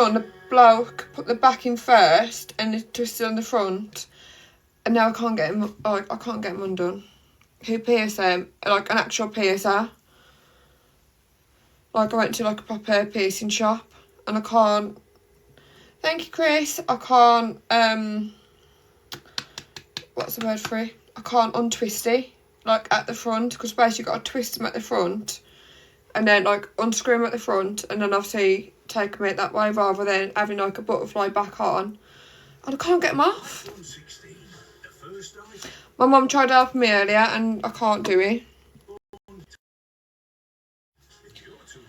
on the bloke put the back in first and it twisted on the front, and now I can't get him. Like, I can't get him undone. Who pierced him? Like an actual piercer. Like, I went to like a proper piercing shop, and I can't. Thank you, Chris. I can't. What's the word for it? I can't untwist it like at the front, because basically you've got to twist them at the front, and then like unscrew them at the front, and then obviously take them out that way rather than having like a butterfly back on. And I can't get them off. My mum tried to help me earlier and I can't do it.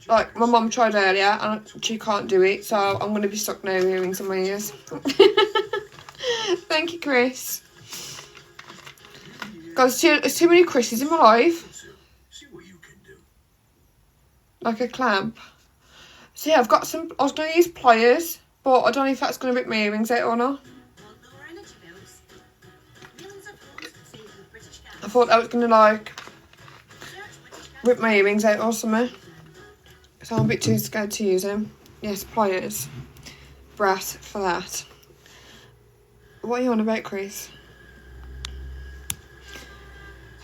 Like, my mum tried earlier and she can't do it, so I'm going to be stuck now with earrings in my ears. Thank you, Chris. Guys, there's too many Chris's in my life. Like a clamp. So yeah, I've got some, I was going to use pliers, but I don't know if that's going to rip my earrings out or not. I thought that was going to like rip my earrings out or something. So I'm a bit too scared to use them. Yes, pliers. Brass for that. What are you on about, Chris?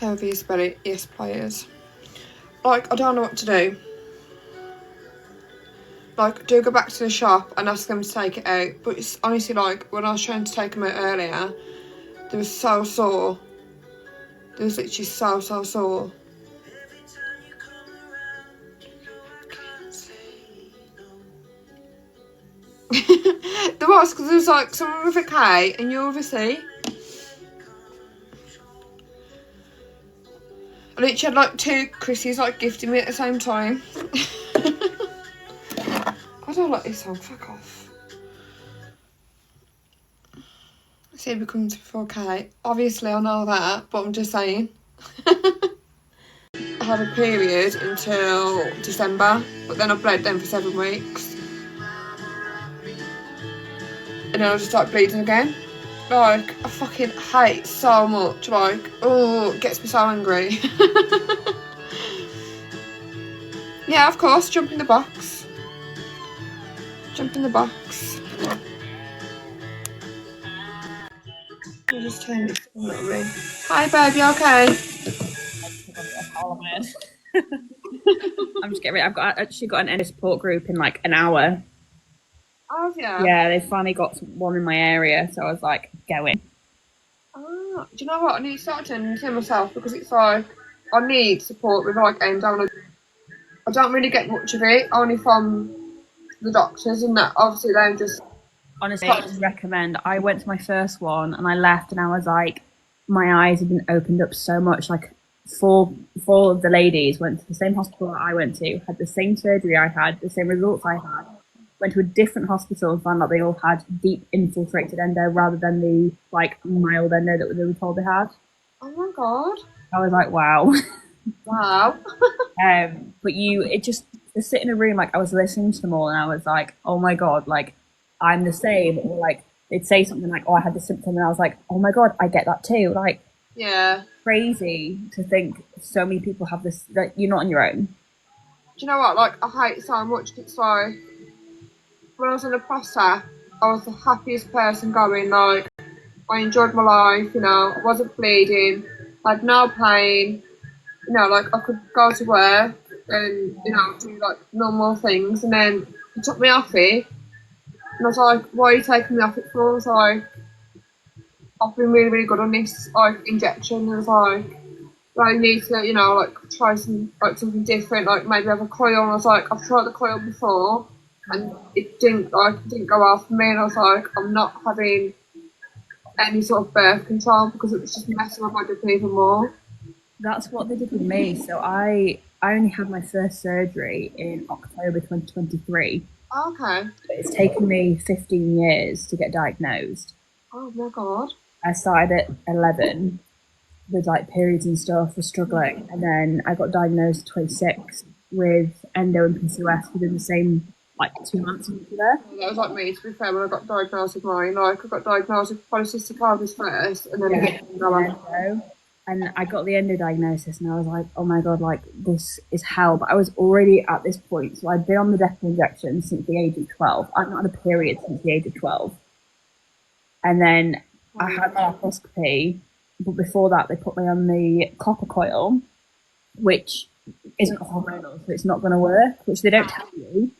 However you spell it. Yes, pliers. Like, I don't know what to do. Like, do go back to the shop and ask them to take it out. But it's honestly like, when I was trying to take them out earlier, they were so sore. They was literally so sore. There was, because there was like someone with a K and you're with a C. I literally had like two Chrissies like gifting me at the same time. I don't like this song, fuck off. See, it becomes 4K. Obviously I know that, but I'm just saying. I had a period until December, but then I bled them for 7 weeks. And then I just started bleeding again. Like, I fucking hate so much. Like, oh, it gets me so angry. Yeah, of course, jump in the box. Jump in the box. I'll just turn this a little bit. Hi, babe, you okay? I'm just getting ready. I've actually got an end support group in like an hour. Oh, yeah. Yeah, they finally got one in my area, so I was like, going. Oh, do you know what? I need to start attending to myself, because it's like, I need support with like aim down. I don't really get much of it, only from the doctors, and that obviously they just. Honestly, I recommend. I went to my first one and I left and I was like, my eyes had been opened up so much. Like, four of the ladies went to the same hospital that I went to, had the same surgery I had, the same results I had, went to a different hospital and found out they all had deep infiltrated endo rather than the like mild endo that they were told they had. Oh my god. I was like, wow. Wow. But to sit in a room, like I was listening to them all and I was like, oh my god, like I'm the same. Or like they'd say something like, oh, I had this symptom, and I was like, oh my god, I get that too. Like, yeah, crazy to think so many people have this, that you're not on your own. Do you know what? Like, I hate it so much. It's like, when I was in the process, I was the happiest person going. Like, I enjoyed my life, you know, I wasn't bleeding, I had no pain, you know, like I could go to work and, you know, do like normal things, and then he took me off it, and I was like, why are you taking me off it for? I was like, I've been really, really good on this like injection, and I was like, well, I need to, you know, like try something different, like maybe have a coil, and I was like, I've tried the coil before and it didn't go well for me, and I was like, I'm not having any sort of birth control because it was just messing my body up even more. That's what they did with me. So I only had my first surgery in October 2023. Okay. But it's taken me 15 years to get diagnosed. Oh my god. I started at 11 with like periods and stuff, was struggling, and then I got diagnosed at 26 with endo and PCOS within the same like 2 months of each other. That was like me, to be fair, when I got diagnosed with mine. Like, I got diagnosed with polycystic ovaries first, and then endo. And I got the endo diagnosis, and I was like, oh my god, like this is hell. But I was already at this point, so I'd been on the depo injection since the age of 12. I've not had a period since the age of 12. And then I had my laparoscopy, but before that, they put me on the copper coil, which isn't hormonal, so it's not going to work, which they don't tell you.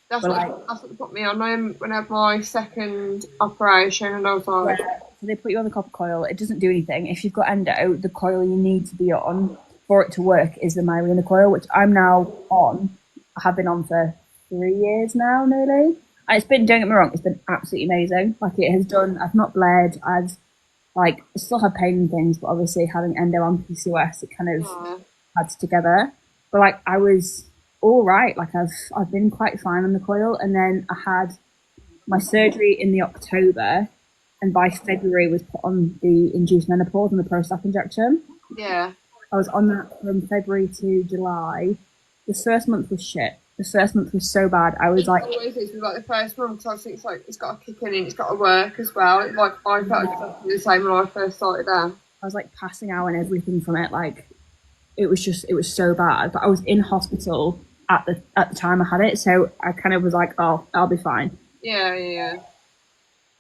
That's what they put me on when I had my second operation, and I was like, so they put you on the copper coil. It doesn't do anything. If you've got endo, the coil you need to be on for it to work is the Mirena coil, which I'm now on. I have been on for 3 years now, nearly. And it's been, don't get me wrong, it's been absolutely amazing. Like, it has done, I've not bled, I still have pain and things, but obviously having endo and PCOS, it kind of adds together. But like, I was all right. Like, I've been quite fine on the coil. And then I had my surgery in the October, and by February was put on the induced menopause and the Prostap injection. Yeah. I was on that from February to July. The first month was shit. The first month was so bad. I was like, it always is with like the first month, because I think it's like it's got to kick in and it's got to work as well. Like, I felt exactly the same when I first started there. I was like passing out and everything from it. Like, it was so bad. But I was in hospital at the time I had it, so I kind of was like, oh, I'll be fine. Yeah.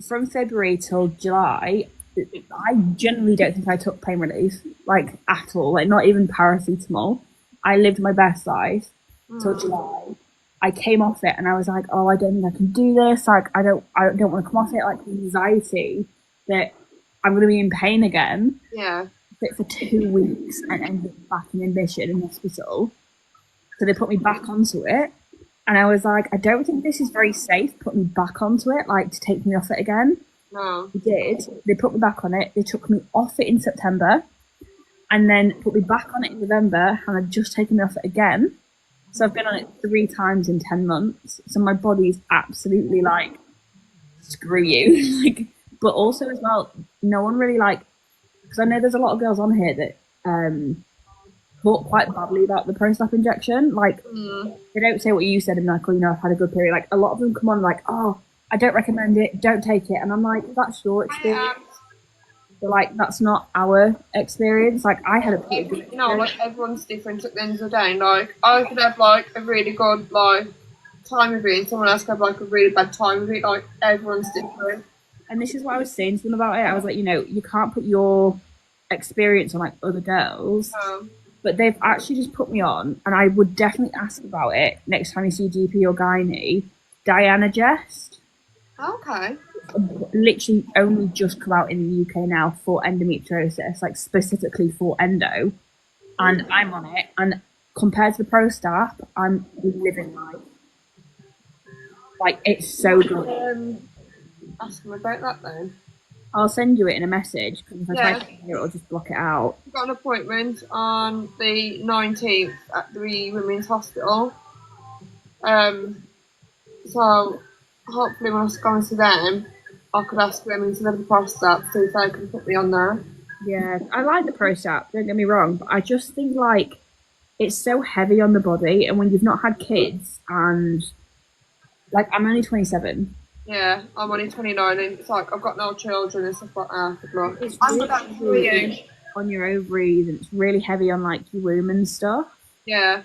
From February till July, I generally don't think I took pain relief, like, at all. Like, not even paracetamol. I lived my best life till July. I came off it and I was like, oh, I don't think I can do this. Like, I don't want to come off it. Like, the anxiety that I'm going to be in pain again. Yeah. Fit for 2 weeks and ended up back in admission in hospital. So they put me back onto it. And I was like, I don't think this is very safe, put me back onto it, like, to take me off it again. No. They did. They put me back on it. They took me off it in September and then put me back on it in November, and had just taken me off it again. So I've been on it 3 times in 10 months. So my body's absolutely like, screw you. Like, but also as well, no one really, like, because I know there's a lot of girls on here that talk quite badly about the Prostap injection. Like, they don't say what you said and like, oh, you know, I've had a good period. Like, a lot of them come on like, oh, I don't recommend it, don't take it. And I'm like, that's your experience. But like, that's not our experience. Like, I had a pretty good experience. You know, like, everyone's different at the end of the day. Like, I could have like a really good like time of it, and someone else could have like a really bad time of it. Like, everyone's different. And this is what I was saying to them about it. I was like, you know, you can't put your experience on like other girls. But they've actually just put me on, and I would definitely ask about it next time you see GP or gynae. Diana Jest. Okay. Literally only just come out in the UK now for endometriosis, like specifically for endo. And I'm on it. And compared to the Prostap, I'm living life. Like, it's so good. Ask them about that then. I'll send you it in a message, because if I type it here, it'll just block it out. I've got an appointment on the 19th at the Women's Hospital. So hopefully when I go into them, I could ask them instead of the Prostap, see if they can put me on there. Yeah, I like the Prostap, don't get me wrong, but I just think, like, it's so heavy on the body, and when you've not had kids, and, like, I'm only 27. Yeah, I'm only 29, and it's like, I've got no children and stuff like that. But It's I'm really heavy on your ovaries, and it's really heavy on, like, your womb and stuff. Yeah.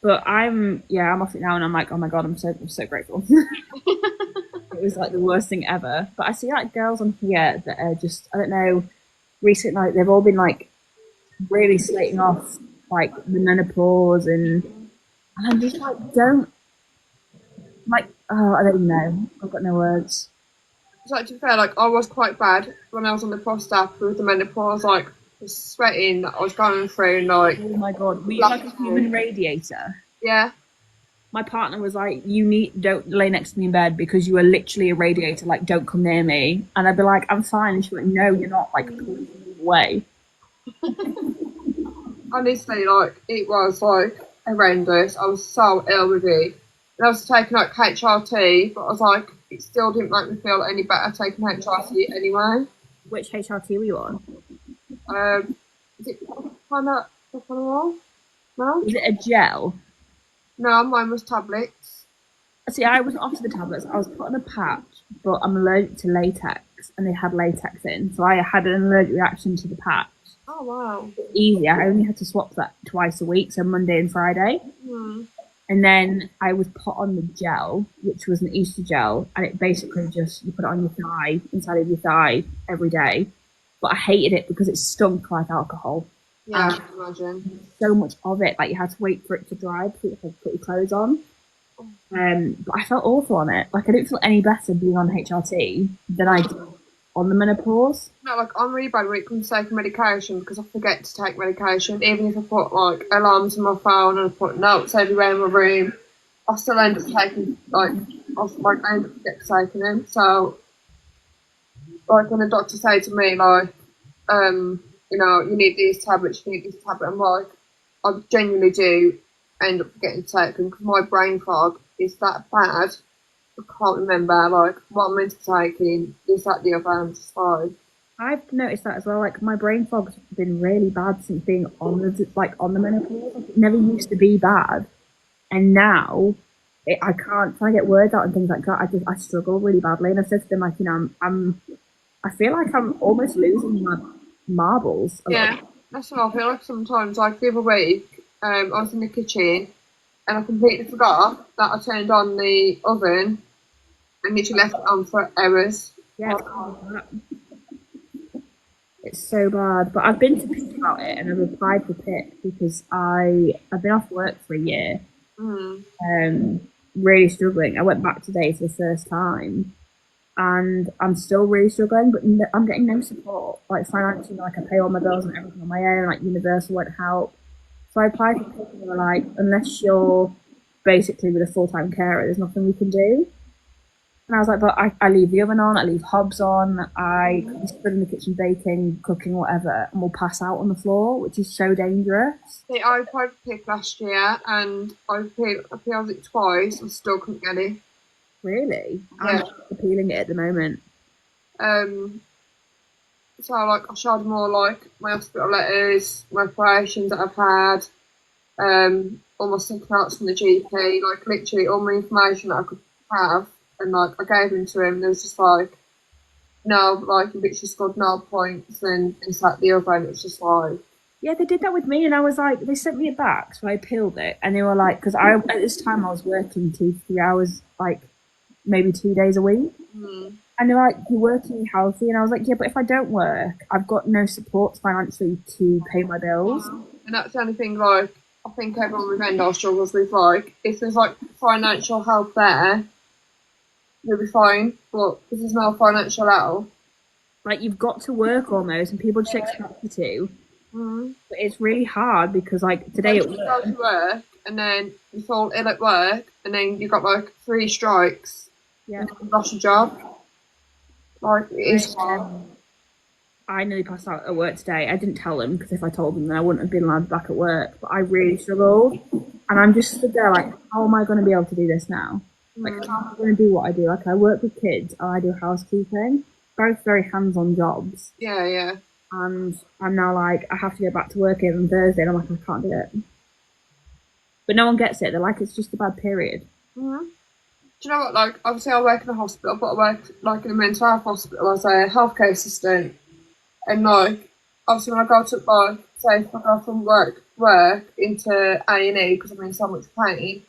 But I'm off it now, and I'm like, oh my god, I'm so grateful. It was like the worst thing ever. But I see like girls on here that are just, I don't know, recently, like, they've all been like really slating off like the menopause, and I'm just like, don't, like, oh, I don't even know. I've got no words. It's like, to be fair, like, I was quite bad when I was on the Prostap with the menopause, like, the sweating that I was going through, like. Oh my god, were you like a human radiator? Yeah. My partner was like, don't lay next to me in bed because you are literally a radiator, like, don't come near me. And I'd be like, I'm fine. And she went, no, you're not, like, pull away. Honestly, like, it was, like, horrendous. I was so ill with it. And I was taking, like, HRT, but I was like, it still didn't make me feel any better taking HRT anyway. Which HRT were you on? Is it Propranolol? No? Is it a gel? No, mine was tablets. See, I wasn't off to the tablets. I was put on a patch, but I'm allergic to latex, and they had latex in, so I had an allergic reaction to the patch. Oh wow. Easy. I only had to swap that twice a week, so Monday and Friday. Hmm. And then I was put on the gel, which was an Easter gel, and it basically just you put it on your thigh, inside of your thigh every day. But I hated it because it stunk like alcohol. Yeah, I can imagine. So much of it, like you had to wait for it to dry before you could put your clothes on. But I felt awful on it. Like I didn't feel any better being on HRT than I did on the menopause. No, like I'm really bad when it comes to taking medication because I forget to take medication. Even if I put like alarms on my phone and I put notes everywhere in my room, I still end up taking I end up forgetting taking them. So like when the doctor say to me like, you need these tablets, you need this tablet, I'm like, I genuinely do end up forgetting to take them because my brain fog is that bad. I can't remember like what I'm meant to be taking, this, that, the other. I'm just like, I've noticed that as well. Like my brain fog's been really bad since being on the menopause. Like, it never used to be bad, and now I can't try to get words out and things like that. I struggle really badly, and I've said to them like, I feel like I'm almost losing my marbles. yeah, that's what I feel like sometimes. Like the other week, I was in the kitchen and I completely forgot that I turned on the oven and literally left it on for hours. Yeah, it's so bad. But I've been to Pitt about it, and I've applied for Pitt because I've been off work for a year, Mm. really struggling. I went back today for the first time, and I'm still really struggling. But I'm getting no support, like financially. Like I pay all my bills and everything on my own. Like Universal won't help. So I applied for Pitt, and they were like, unless you're basically with a full time carer, there's nothing we can do. And I was like, but I leave the oven on, I leave hobs on, I could be stood in the kitchen baking, cooking, whatever, and we'll pass out on the floor, which is so dangerous. See, I applied for PIC last year and I appealed it twice and still couldn't get it. Really? Yeah. I'm appealing it at the moment. Um, so like I showed them all like my hospital letters, my operations that I've had, all my sick notes from the GP, like literally all my information that I could have, and like I gave them to him. And there was just like, no, like you literally scored no points, and it's like the other, and it's just like, Yeah, they did that with me, and I was like, they sent me it back, so I appealed it, and they were like, because I at this time I was working 2 to 3 hours, like maybe 2 days a week, and they're like, you're working healthy, and I was like, yeah, but if I don't work, I've got no support financially to pay my bills. and that's the only thing. Like I think everyone with endo struggles with like if there's like financial help there, you'll be fine. But if there's no financial help, Like you've got to work almost, and people just expect you to. mm, But it's really hard because like today you at go work, to work and then you fall ill at work, and then you got like 3 strikes, yeah, and you lost your job. Like it is hard. I nearly passed out at work today. I didn't tell them because if I told them, then I wouldn't have been allowed back at work. But I really struggled, and I'm just stood there like, how am I going to be able to do this now? Like, how am I going to do what I do? Like, I work with kids, and I do housekeeping, both very hands-on jobs. Yeah, yeah. And I'm now like, I have to go back to work even on Thursday, and I'm like, I can't do it. But no one gets it. They're like, it's just a bad period. Do you know what? Like, obviously, I work in a hospital, but I work like in a mental health hospital as a healthcare assistant. And like, obviously, when I go to like, say, if I go from work into A&E because I'm in so much pain,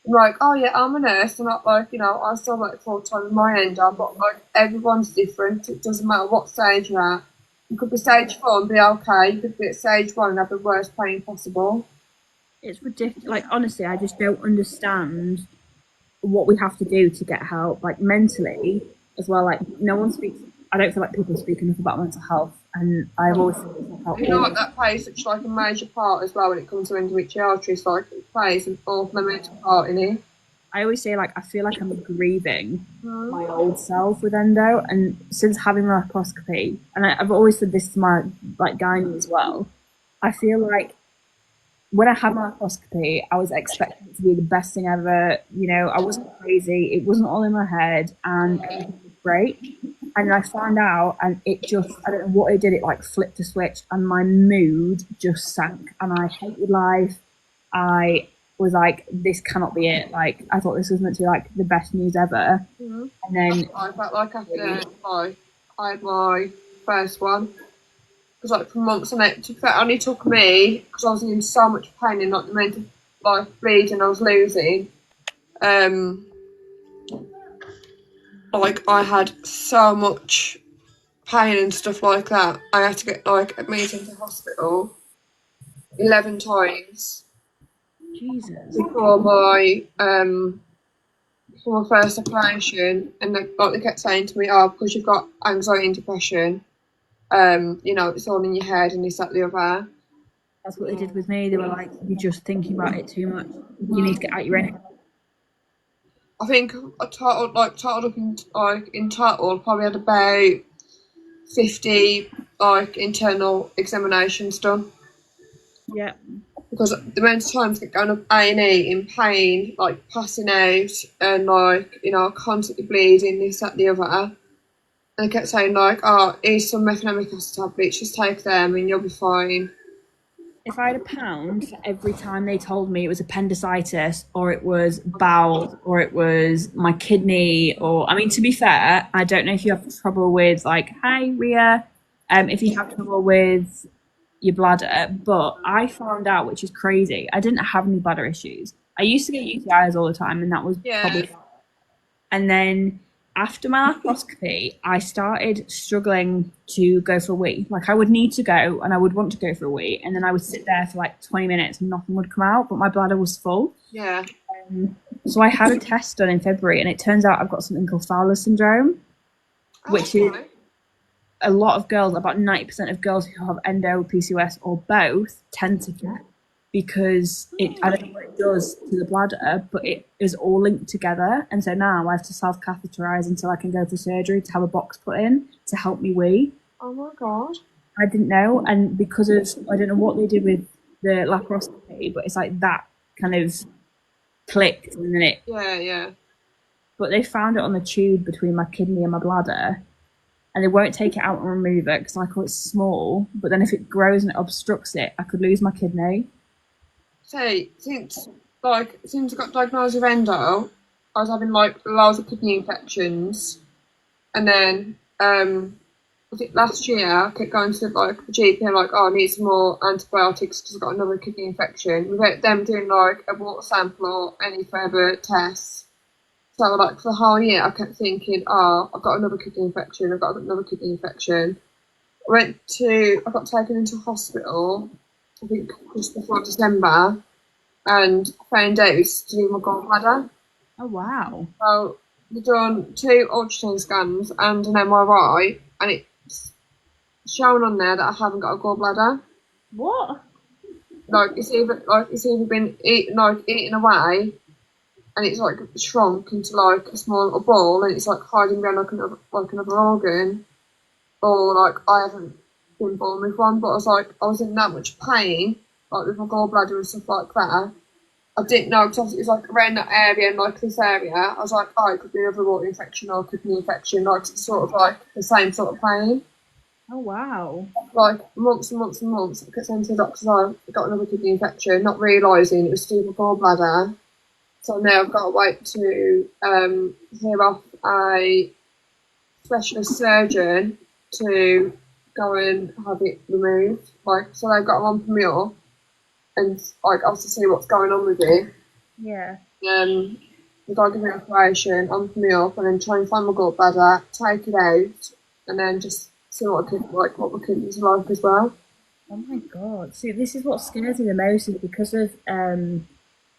I'm like, oh yeah, I'm a nurse, and not like, I still work full time in my end job, but like everyone's different. It doesn't matter what stage you're at. You could be stage 4 and be okay. You could be at stage 1 and have the worst pain possible. It's ridiculous. Like, honestly, I just don't understand what we have to do to get help, like mentally as well. Like, no one speaks. I don't feel like people speak enough about mental health, and I've always said this about You know what, that plays such like a major part as well when it comes to endometriosis. Like it plays an awful major part in it. I always say, like, I feel like I'm grieving my old self with endo, and since having my laparoscopy, and I've always said this to my like gynae as well. I feel like when I had my laparoscopy, I was expecting it to be the best thing ever. You know, I wasn't crazy. It wasn't all in my head, and everything was great. And then I found out, and it just, I don't know what it did. It like flipped a switch, and my mood just sank, and I hated life. I was like, this cannot be it. Like, I thought this was meant to be like the best news ever. And then I felt like after like I had my first one, because like for months on it, it only took me because I was in so much pain and like the amount of like bleeding I was losing. Like I had so much pain and stuff like that. I had to get like admitted into hospital 11 times Jesus. before my first operation, and they kept saying to me, "Oh, because you've got anxiety and depression, it's all in your head and this, that, the other." That's what they did with me. They were like, "You're just thinking about it too much. You need to get out your head." I think I totaled up in total probably had about 50 like internal examinations done. Yeah. Because the amount of times I get going up A&E in pain, like passing out, and like constantly bleeding, this, that, the other. And they kept saying like, "Oh, here's some mefenamic acid tablets. Just take them, and you'll be fine." If I had a pound for every time they told me it was appendicitis or it was bowel or it was my kidney, or I mean, to be fair, I don't know if you have trouble with like, hi Ria, if you have trouble with your bladder, but I found out, which is crazy, I didn't have any bladder issues. I used to get UTIs all the time, and that was Yeah. probably. And then after my laparoscopy, I started struggling to go for a wee. Like I would need to go and I would want to go for a wee, and then I would sit there for like 20 minutes and nothing would come out, but my bladder was full. Yeah. So I had a test done in February, and it turns out I've got something called Fowler syndrome, which is a lot of girls, about 90% of girls who have endo, PCOS, or both, tend to get, because I don't know what it does to the bladder, but it is all linked together. And so now I have to self-catheterize until I can go for surgery to have a box put in to help me wee. Oh my god. I didn't know, and because of, I don't know what they did with the laparoscopy, but it's like that kind of clicked, and then it. Yeah. But they found it on the tube between my kidney and my bladder, and they won't take it out and remove it because like, it's small. But then if it grows and it obstructs it, I could lose my kidney. So since I got diagnosed with endo, I was having like loads of kidney infections, and then I think last year I kept going to like the GP and like, "Oh, I need some more antibiotics because I've got another kidney infection," without them doing like a water sample or any further tests. So like for the whole year I kept thinking, "Oh, I've got another kidney infection, I've got another kidney infection." I got taken into hospital, I think just before December, and found out it was to do with my gallbladder. Oh wow. So they've done 2 ultrasound scans and an MRI, and it's shown on there that I haven't got a gallbladder. What? Like it's either been eaten away, and it's like shrunk into like a small little ball, and it's like hiding behind like another organ, or like I haven't been born with one. But I was in that much pain, like with my gallbladder and stuff like that. I didn't know, because it was like around that area and like this area. I was like, "Oh, it could be another water infection or kidney infection." Like it's sort of like the same sort of pain. Oh wow. Like months and months and months, I kept saying to the doctors, "Oh, I've got another kidney infection," not realising it was to do with my gallbladder. So now I've got to wait to hear off a specialist surgeon to go and have it removed. Like, so they've got one for me up, and like obviously see what's going on with it. Yeah. They've got to give me an operation, unpump me up, and then try and find my gallbladder, take it out, and then just see what my kidneys are like as well. Oh my god. See, this is what scares me the most, is because of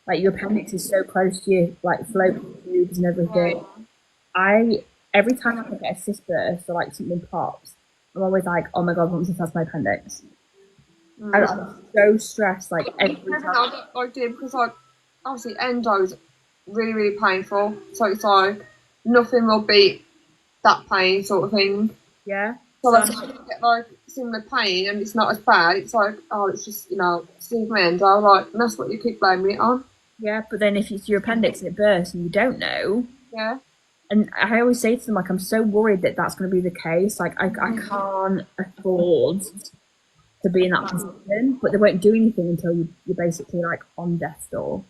like your appendix is so close to your like fallopian tubes and everything. Every time I get a cyst burst or like something pops, I'm always like, "Oh my god, what if that's my appendix?" And I'm so stressed like every time. I don't like it because like obviously endo's really, really painful. So it's like nothing will beat that pain sort of thing. Yeah. So like if you get like similar pain and it's not as bad, it's like, "Oh, it's just it's my endo," like, and that's what you keep blaming it on. Yeah, but then if it's your appendix and it bursts and you don't know. Yeah. And I always say to them, like, I'm so worried that that's going to be the case. Like, I can't afford to be in that position, but they won't do anything until you're basically like on death's door.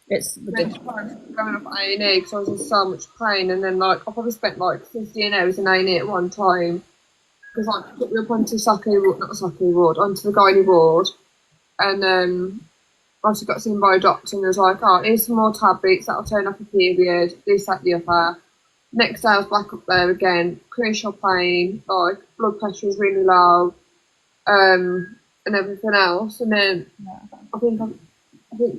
It's ridiculous. Going up A&E because I was in so much pain, and then like I probably spent like 15 hours in A&E at one time because like put me up onto Saki ward, not Saki ward, onto the gynae ward, and obviously got seen by a doctor and was like, oh, here's some more tablets that'll turn off a period, this, that, the other. Next day I was back up there again, crucial pain, like blood pressure was really low, and everything else. And then I think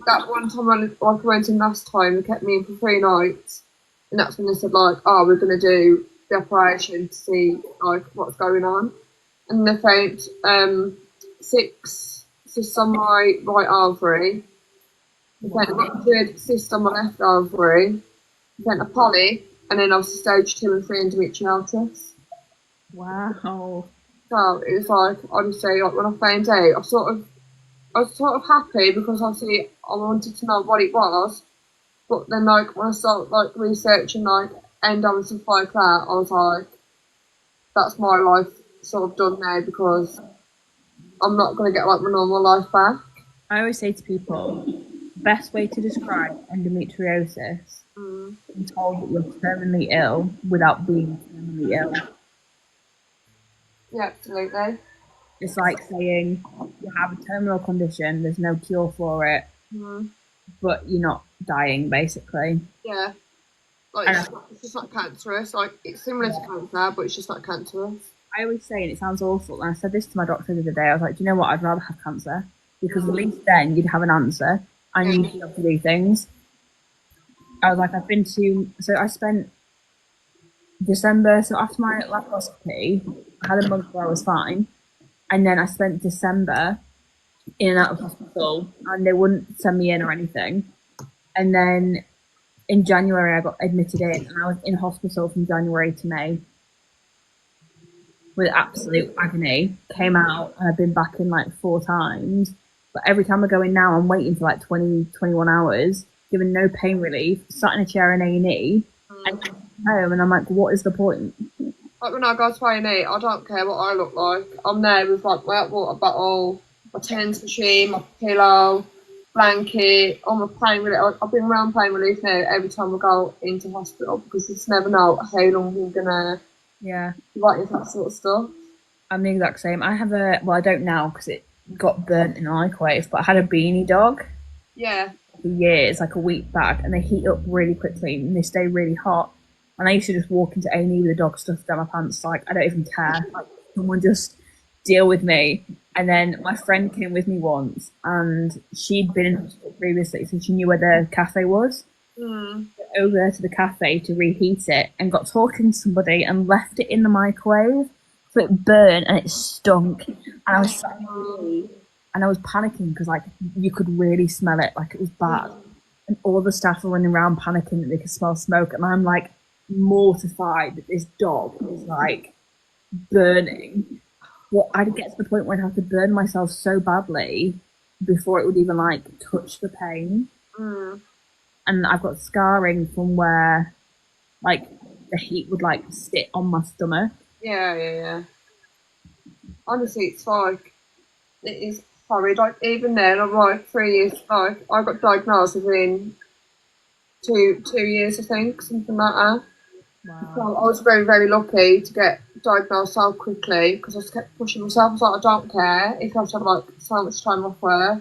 that one time I went in last time, they kept me in for 3 nights, and that's when they said like, oh, we're gonna do the operation to see like what's going on, and they found 6 cysts on my right ovary, they found a ruptured cyst on my left ovary, they found a polyp, and then obviously stage 2 and 3 endometriosis. Wow. So it was like, honestly, like when I found out, I was sort of happy because obviously I wanted to know what it was. But then like when I started like researching like endo and stuff like that, I was like, that's my life sort of done now because I'm not gonna get like my normal life back. I always say to people, the best way to describe endometriosis is being told that you're terminally ill without being terminally ill. Yeah, absolutely. It's like saying you have a terminal condition, there's no cure for it, but you're not dying, basically. Yeah. Like it's just not cancerous. Like it's similar to cancer, but it's just not cancerous. I always say, and it sounds awful, and I said this to my doctor the other day, I was like, do you know what, I'd rather have cancer, because at least then you'd have an answer, and you'd be able to do things. I was like, so I spent December, so after my laparoscopy, I had a month where I was fine, and then I spent December in and out of hospital, and they wouldn't send me in or anything. And then in January, I got admitted in, and I was in hospital from January to May with absolute agony. Came out, and I've been back in like 4 times. But every time I go in now, I'm waiting for like 20, 21 hours, given no pain relief, sat in a chair in A&E, and come home, and I'm like, what is the point? Like when I go to A&E, I don't care what I look like. I'm there with like my water bottle, my TENS machine, my pillow, blanket, all my pain relief. I've been around pain relief now every time I go into hospital because you just never know how long you're gonna be waiting for that sort of stuff. I'm the exact same. I have I don't now because it got burnt in a microwave, but I had a beanie dog. Yeah. For years, like a week back, and they heat up really quickly and they stay really hot. And I used to just walk into A&E with a dog stuffed down my pants, like I don't even care. Like someone just deal with me. And then my friend came with me once, and she'd been in hospital previously, so she knew where the cafe was. Went over to the cafe to reheat it, and got talking to somebody, and left it in the microwave, so it burned and it stunk. And I was sat in the room, and I was panicking because like you could really smell it, like it was bad. And all the staff were running around panicking that they could smell smoke, and I'm like mortified that this dog is like burning. Well, I'd get to the point where I'd have to burn myself so badly before it would even like touch the pain. And I've got scarring from where like the heat would like sit on my stomach. Yeah. Honestly, it's like it is horrid. Like even then, I'm like 3 years. Like I got diagnosed within two years, I think, something like that. Wow. So I was very, very lucky to get diagnosed so quickly because I just kept pushing myself. I was like, I don't care if I have to have like so much time off work.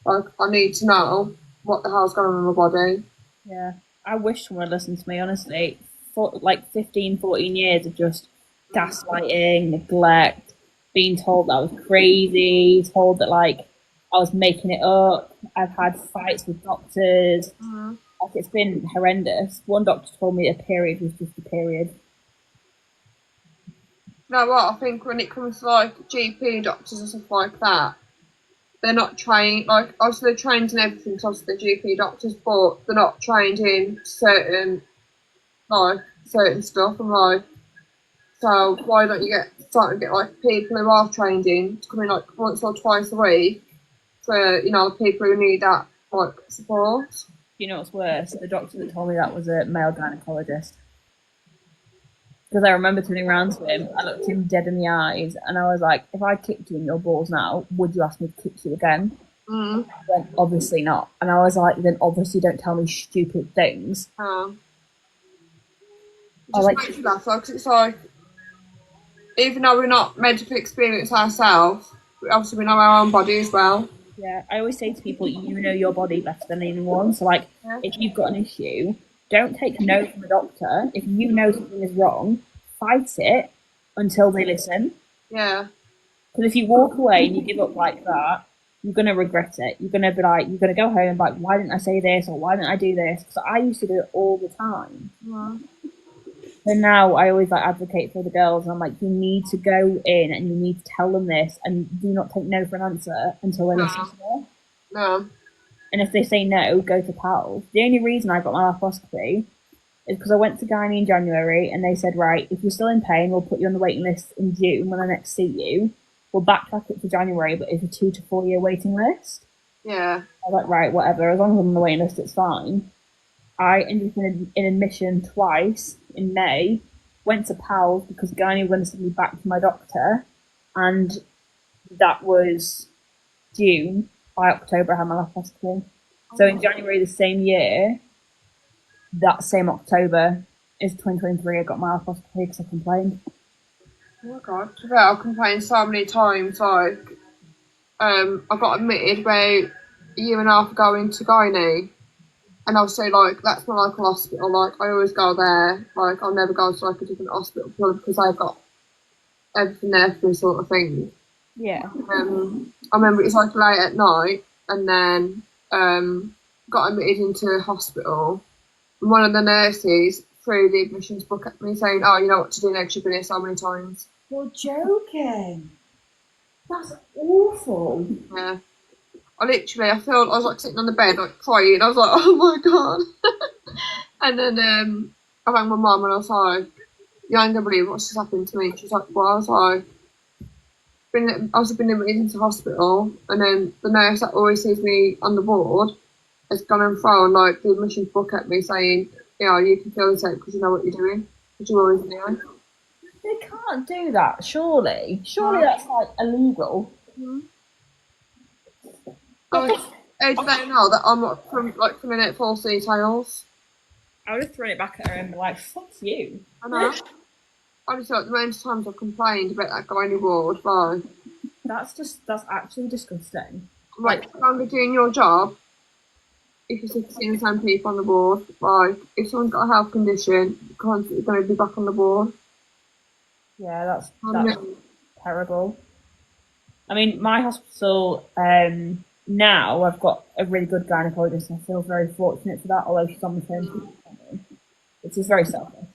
Like, I need to know what the hell's going on in my body. Yeah, I wish someone would listen to me, honestly. For like 15, 14 years of just gaslighting, neglect, being told that I was crazy, told that like I was making it up. I've had fights with doctors. Like it's been horrendous. One doctor told me a period was just a period. You know what? I think when it comes to like GP doctors and stuff like that, they're not trained. Like obviously they're trained in everything, because obviously they're GP doctors, but they're not trained in certain stuff. And like, so why don't you start to get like people who are trained in to come in like once or twice a week for the people who need that like support. You know what's worse? The doctor that told me that was a male gynecologist. Because I remember turning around to him, I looked him dead in the eyes, and I was like, if I kicked you in your balls now, would you ask me to kick you again? He went, obviously not. And I was like, then obviously don't tell me stupid things. It just makes you laugh, because it's like, even though we're not medically experienced ourselves, obviously we know our own body as well. Yeah, I always say to people, you know your body better than anyone. So, like, Yeah. if you've got an issue, don't take no from a doctor. If you know something is wrong, fight it until they listen. Yeah. Because if you walk away and you give up like that, you're gonna regret it. You're gonna be like, you're gonna go home and be like, why didn't I say this or why didn't I do this? Because I used to do it all the time. So now I always like advocate for the girls. And I'm like, you need to go in and you need to tell them this, and do not take no for an answer until they listen to you. No. And if they say no, go to PALS. The only reason I got my laparoscopy is because I went to gynae in January and they said, right, if you're still in pain, we'll put you on the waiting list in June when I next see you. We'll backtrack it to January, but it's a 2 to 4 year waiting list. Yeah. I was like, right, whatever. As long as I'm on the waiting list, it's fine. I ended up in admission twice in May. Went to PALS because gynae wanted to send me back to my doctor, and that was June. By October, I had my laparoscopy. So in January the same year, that same October is 2023, I got my laparoscopy because I complained. Oh my god. To be fair, I've complained so many times. Like, I got admitted about a year and a half ago into gynae. And obviously, like, that's my local hospital. Like, I always go there. Like, I'll never go to, like, a different hospital purely because I've got everything there for me sort of thing. Yeah. I remember it was, like, late at night and then got admitted into hospital. And one of the nurses threw the admissions book at me saying, oh, you know what to do next, you've been here so many times. You're joking. That's awful. Yeah. I was like sitting on the bed, like crying. I was like, oh my god. And then I rang my mum and I was like, you ain't gonna believe what's just happened to me. She's like, well, I was like, I've been admitted into hospital, and then the nurse that always sees me on the ward has gone and thrown like the admissions book at me saying, yeah, you can feel this out because you know what you're doing, because you're always doing. They can't do that, surely. Surely that's like illegal. How do they know that I'm not filling out false details? I would have thrown it back at her and be like, fuck you. I know. Honestly, like, the amount of times I've complained about that guy in the ward, like, That's actually disgusting. like, if I'm doing your job, if you're seeing the same people on the board, like, if someone's got a health condition, you're constantly going to be back on the board. Yeah, that's terrible. I mean, my hospital, now I've got a really good gynecologist and I feel very fortunate for that, although she's on maternity, which is very selfish.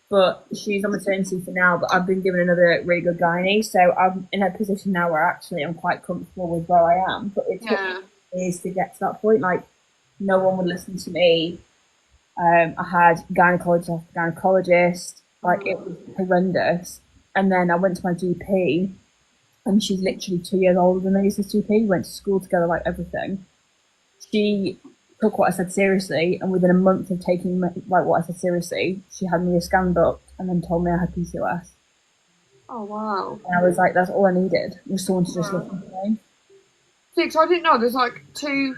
But she's on maternity for now, but I've been given another really good gynae, so I'm in a position now where actually I'm quite comfortable with where I am. But it took years to get to that point. Like, no one would listen to me. I had gynecologist after gynecologist. Like, it was horrendous. And then I went to my GP, and she's literally 2 years older than me. This GP. We went to school together, like everything. She took what I said seriously, and within a month of taking like what I said seriously, she had me a scan booked and then told me I had PCOS. Oh wow! And I was like, that's all I needed, was someone to just listen to me. See, 'cause I didn't know there's like two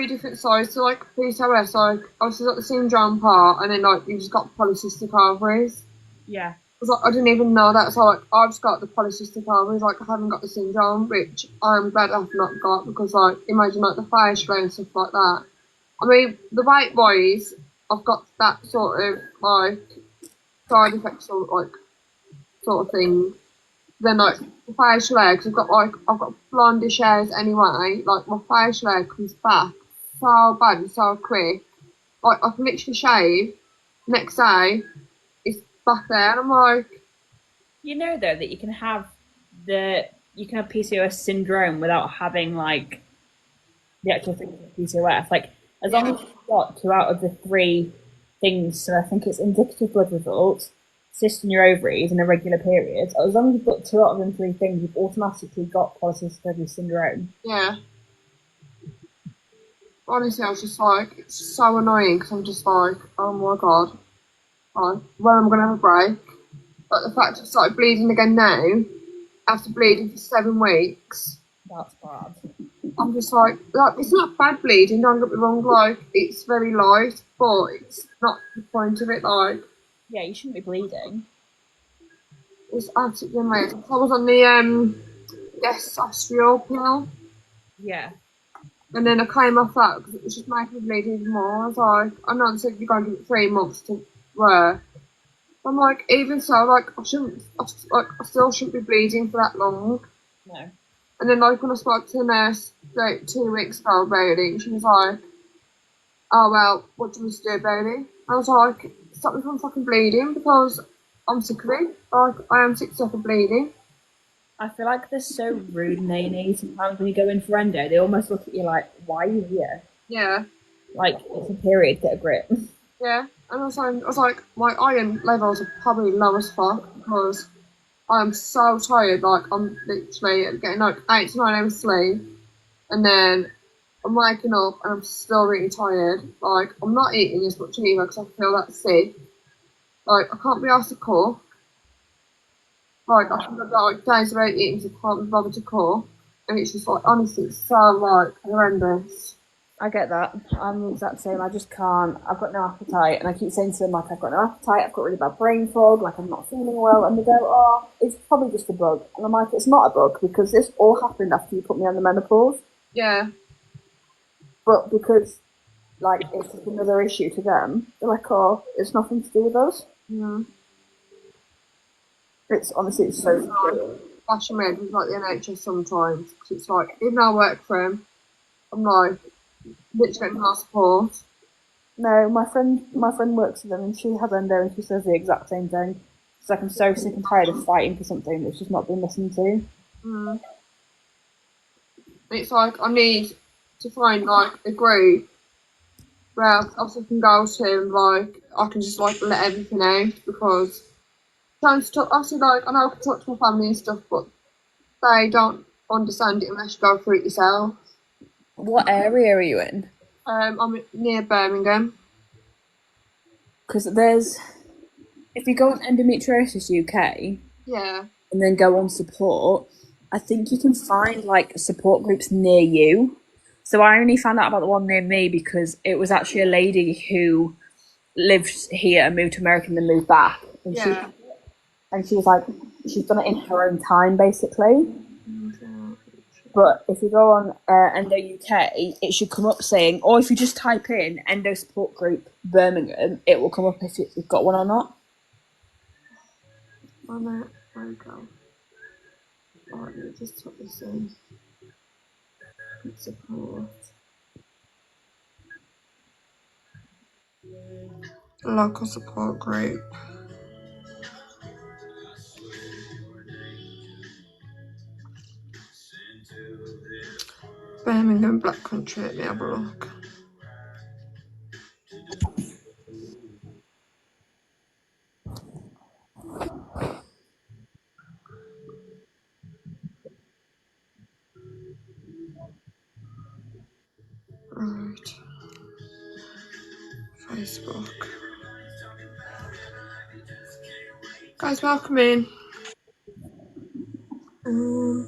different sides to like PCOS. Like, obviously got the syndrome part, and then like you just got polycystic ovaries. Yeah. I didn't even know that. So like, I've just got the polycystic ovaries. Like, I haven't got the syndrome, which I'm glad I've not got, because like, imagine like the phage flow and stuff like that. I mean, the white boys, I've got that sort of like side effect sort of thing. Then like the phage legs, I've got blondish hairs anyway. Like, my phage leg comes back so bad and so quick. Like, I can literally shave. Next day, it's back there, and I'm like, you know though that you can have PCOS syndrome without having like the actual thing of PCOS. Like, as long as you've got 2 out of the 3 things, so I think it's indicative blood results, cyst in your ovaries, and irregular periods. As long as you've got 2 out of them 3 things, you've automatically got polycystic ovary syndrome. yeah. Honestly, I was just like, it's so annoying, because I'm just like, oh my god, when am I going to have a break? But the fact I've started bleeding again now, after bleeding for 7 weeks, That's bad. I'm just like, it's not bad bleeding, don't get me wrong, like, it's very light, but it's not the point of it, like, Yeah, you shouldn't be bleeding. It's absolutely amazing. I was on the testosterone pill, Yeah. and then I came off that because it was just making me bleed even more. I was like, I know it's like you're going to give it 3 months to work. I'm like, even so, like I still shouldn't be bleeding for that long. No. And then like when I spoke to the nurse like 2 weeks ago about it, she was like, "Oh well, what do you want to do about it?" I was like, "Stop me from fucking bleeding because I'm sick of it. Like I am sick of bleeding." I feel like they're so rude in A&E sometimes when you go in for endo. They almost look at you like, why are you here? Yeah, Like, it's a period, get a grip. yeah. And I was like, my iron levels are probably low as fuck because I'm so tired. Like I'm literally getting like 8 to 9 hours sleep, and then I'm waking up and I'm still really tired. Like I'm not eating as much either because I feel that sick. Like I can't be asked to cook. Like I think I've got like days without eating because I can't be bothered to cook. And it's just like honestly, it's so like horrendous. I get that. I'm the exact same. I just can't. I've got no appetite. And I keep saying to them, like, I've got no appetite. I've got really bad brain fog. Like, I'm not feeling well. And they go, oh, it's probably just a bug. And I'm like, it's not a bug because this all happened after you put me on the menopause. Yeah. But because, like, it's just another issue to them, they're like, oh, it's nothing to do with us. Yeah. It's honestly, it's so Like, frustrating. bashing my head with like the NHS sometimes because it's like even though I work for him, I'm like literally getting no support. No, my friend works with them and she has endo and she says the exact same thing. It's like, I'm so sick and tired of fighting for something that's just not being listened to. Mm. It's like I need to find like a group where obviously I can go to and like I can just like let everything out because trying to talk obviously like I know I can talk to my family and stuff but they don't understand it unless you go through it yourself. What area are you in? I'm near Birmingham. Because if you go on Endometriosis UK Yeah, and then go on support, I think you can find like support groups near you. So I only found out about the one near me because it was actually a lady who lived here and moved to America and then moved back, yeah. and she was like, she's done it in her own time basically. But if you go on Endo UK, it should come up saying, or if you just type in Endo Support Group Birmingham, it will come up if you've got one or not. On it. There we go. Alright, let me just put this in. Support. Local support group. Birmingham Black Country, let me have a look. Right. Facebook. Guys, welcome in. Um,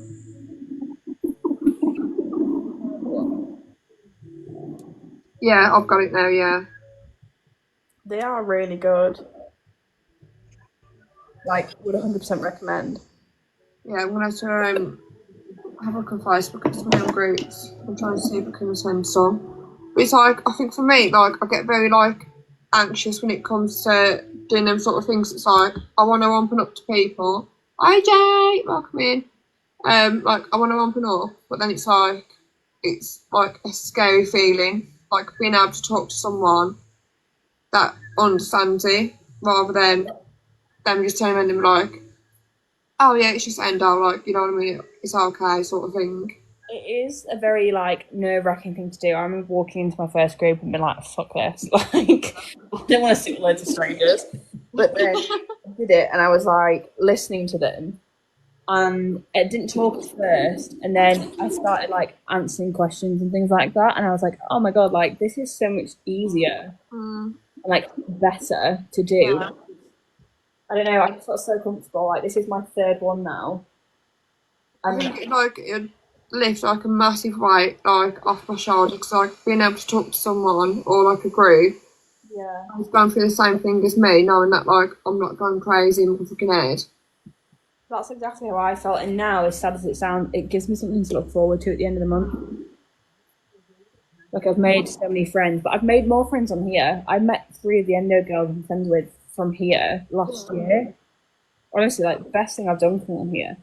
yeah, I've got it now, yeah. They are really good. Like, would 100% recommend. Yeah, I'm gonna have to have a look on Facebook at some of them groups. I'm trying to see if I can send some. But it's like I think for me, like I get very like anxious when it comes to doing them sort of things. It's like I want to open up to people. Hi Jay, welcome in. Like I want to open up, but then it's like a scary feeling, like being able to talk to someone that understands it, rather than them just turning around and be like, "Oh yeah, it's just endo," like you know what I mean? It's okay, sort of thing. It is a very like nerve-wracking thing to do. I remember walking into my first group and being like, "Fuck this!" Like, I don't want to sit with loads of strangers. But then I did it, and I was like listening to them, and it didn't talk at first, and then I started like answering questions and things like that, and I was like, "Oh my god! Like, this is so much easier Mm, and like better to do." yeah. I don't know. I just felt so comfortable. Like, this is my third one now, I and think it lift like a massive weight like off my shoulder because like being able to talk to someone or like a group Yeah. He's going through the same thing as me, knowing that like I'm not going crazy in my fucking head. That's exactly how I felt, and now, as sad as it sounds, it gives me something to look forward to at the end of the month. Like, I've made so many friends, but I've made more friends on here. I met 3 of the endo girls I'm friends with from here last year. Honestly, like, the best thing I've done from on here.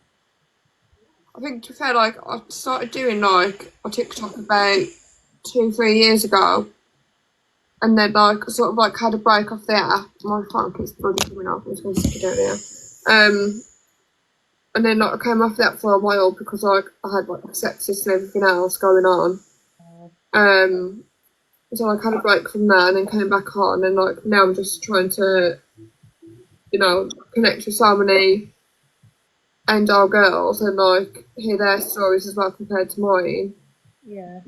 I think to be fair, like I started doing like a TikTok about 2, 3 years ago, and then like sort of like had a break off the app. My phone keeps bloody coming off. I'm just going to stick it down here. And then like I came off that for a while because like I had like sepsis and everything else going on. Um, so like had a break from that and then came back on, and like now I'm just trying to, connect with so many endo girls and like hear their stories as well compared to mine. Yeah.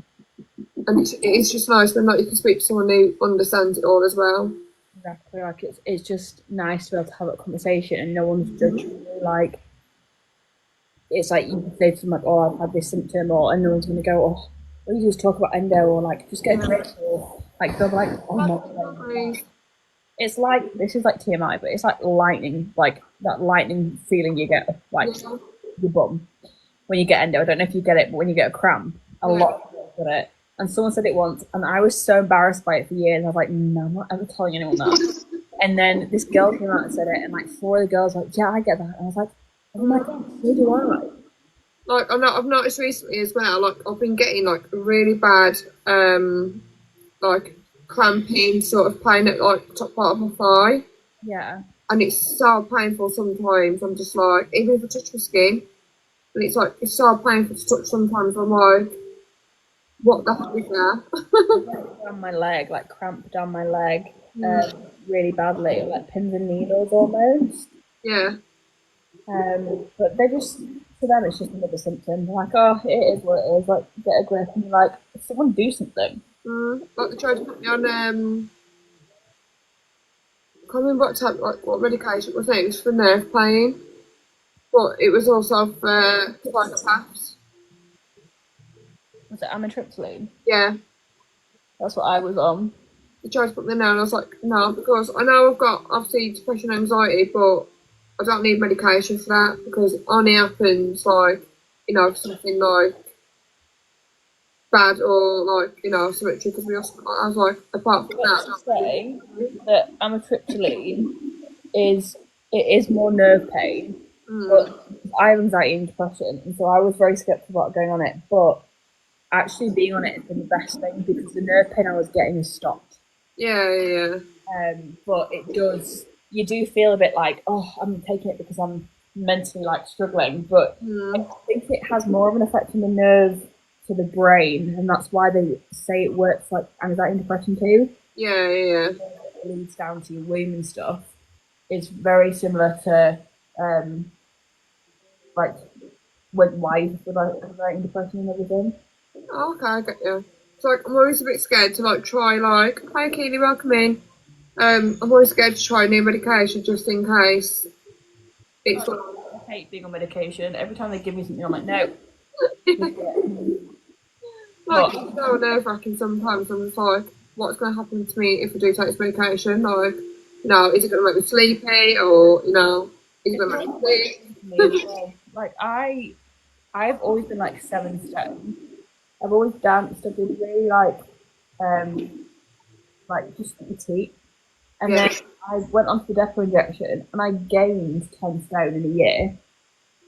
And it's just nice when like you can speak to someone who understands it all as well. Exactly. Like, it's just nice to be able to have a conversation and no one's judging you. Like, it's like you can say to them, like, oh, I've had this symptom, or, and no one's going to go, oh, well, you just talk about endo, or like, just get a grip, or like, they'll be like, oh my God. It's like, this is like TMI, but it's like lightning, like that lightning feeling you get, like, Yeah. your bum when you get endo. I don't know if you get it, but when you get a cramp, a Yeah. lot of people get it. And someone said it once, and I was so embarrassed by it for years. I was like, no, I'm not ever telling anyone that. And then this girl came out and said it, and like 4 of the girls were like, yeah, I get that. And I was like, oh my God, so do I. Like I've noticed recently as well. Like I've been getting like really bad, like cramping sort of pain at like the top part of my thigh, Yeah. and it's so painful sometimes. I'm just like, even if I touch my skin, and it's like it's so painful to touch sometimes. I'm like, what the heck is that? Down my leg, like cramp down my leg, really badly, like pins and needles almost. Yeah. But they just, to them, it's just another symptom. They're like, oh, it is what it is. Like, get a grip, and you're like, someone do something. Like they tried to put me on I can't remember what type, like what medication it was. It was for nerve pain, but it was also for psychopaths. Was it amitriptyline? Yeah. That's what I was on. They tried to put me down, and I was like, no, because I know I've got obviously depression and anxiety, but I don't need medication for that because it only happens like, if something like bad or like, something triggers me or something. I was like, apart from Let's just that, say that amitriptyline is, it is more nerve pain, but I have anxiety and depression, and so I was very skeptical about going on it. But actually being on it has been the best thing because the nerve pain I was getting has stopped. yeah. But it does, you do feel a bit like, oh, I'm taking it because I'm mentally like struggling. But I think it has more of an effect on the nerve to the brain, and that's why they say it works like anxiety and depression too. Yeah. It leads down to your womb and stuff. It's very similar to like when wife with like anxiety and depression and everything. Oh, okay, I get you. So like, I'm always a bit scared to like try like, hi Keely, welcome in. I'm always scared to try new medication just in case it's like, I hate being on medication. Every time they give me something, I'm like, no. like it's so nerve wracking sometimes. I'm just like, what's going to happen to me if I do take this medication? Like, is it going to make me sleepy or is it going to make me sick? Me as well. Like I've always been like 7 stone. I've always danced. I've been really like just petite. And Yeah. then I went on to the depot injection and I gained 10 stone in a year.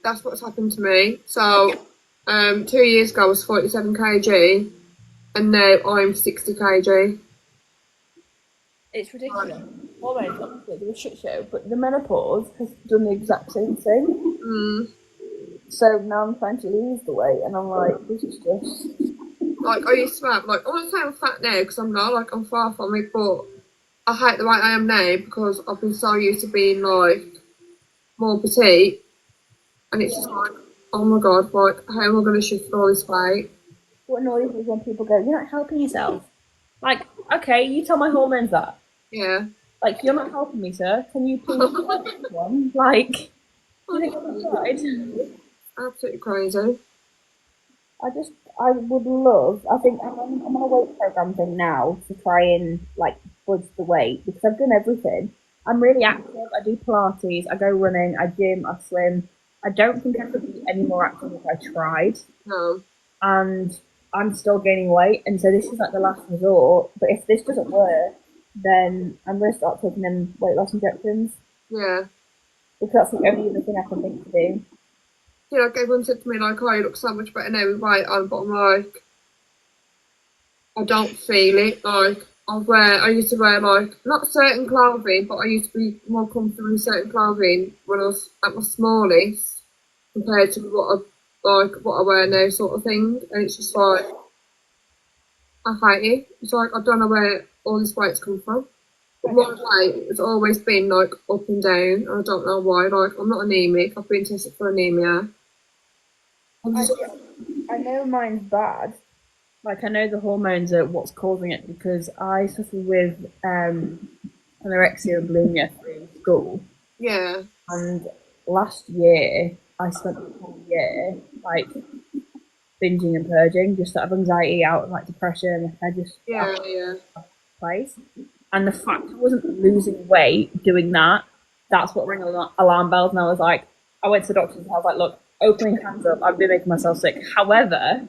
That's what's happened to me. So, 2 years ago I was 47 kg, and now I'm 60 kg. It's ridiculous. Hormones, obviously, they're a shit show, but the menopause has done the exact same thing. So now I'm trying to lose the weight, and I'm like, this is just. Like, I used to have, like, I wouldn't say I'm fat now because I'm not, like, I'm far from it, but I hate the weight I am now because I've been so used to being, like, more petite, and it's just like, oh my god, like, how am I going to shift all this weight? What annoys me is when people go, you're not helping yourself. Like, okay, you tell my hormones that. Yeah. Like, you're not helping me, sir. Can you please one? Like, you think I'm tried? Absolutely crazy. I would love, I think I'm on a weight program thing now to try and, like, budge the weight because I've done everything. I'm really active. I do Pilates, I go running, I gym, I swim. I don't think I could be any more active if I tried. No. And I'm still gaining weight. And so this is like the last resort. But if this doesn't work, then I'm going to start taking them weight loss injections Yeah. because that's the only other thing I can think to do. Yeah, like everyone said to me, like, oh, you look so much better now with weight on, but I'm like, I don't feel it. Like, I used to wear, like, not certain clothing, but I used to be more comfortable in certain clothing when I was at my smallest compared to what I wear now, sort of thing. And it's just like, I hate it. It's like, I don't know where all this weight's come from. But my weight has always been, like, up and down. And I don't know why. Like, I'm not anemic. I've been tested for anemia. I know mine's bad. Like I know the hormones are what's causing it because I suffer with anorexia and bulimia through school. Yeah. And last year I spent the whole year like binging and purging just out of anxiety, out of like depression. I just Yeah, yeah. place. And the fact I wasn't losing weight doing that, that's what rang alarm bells. And I was like, I went to the doctors and I was like, look, opening hands up, I've been making myself sick. However,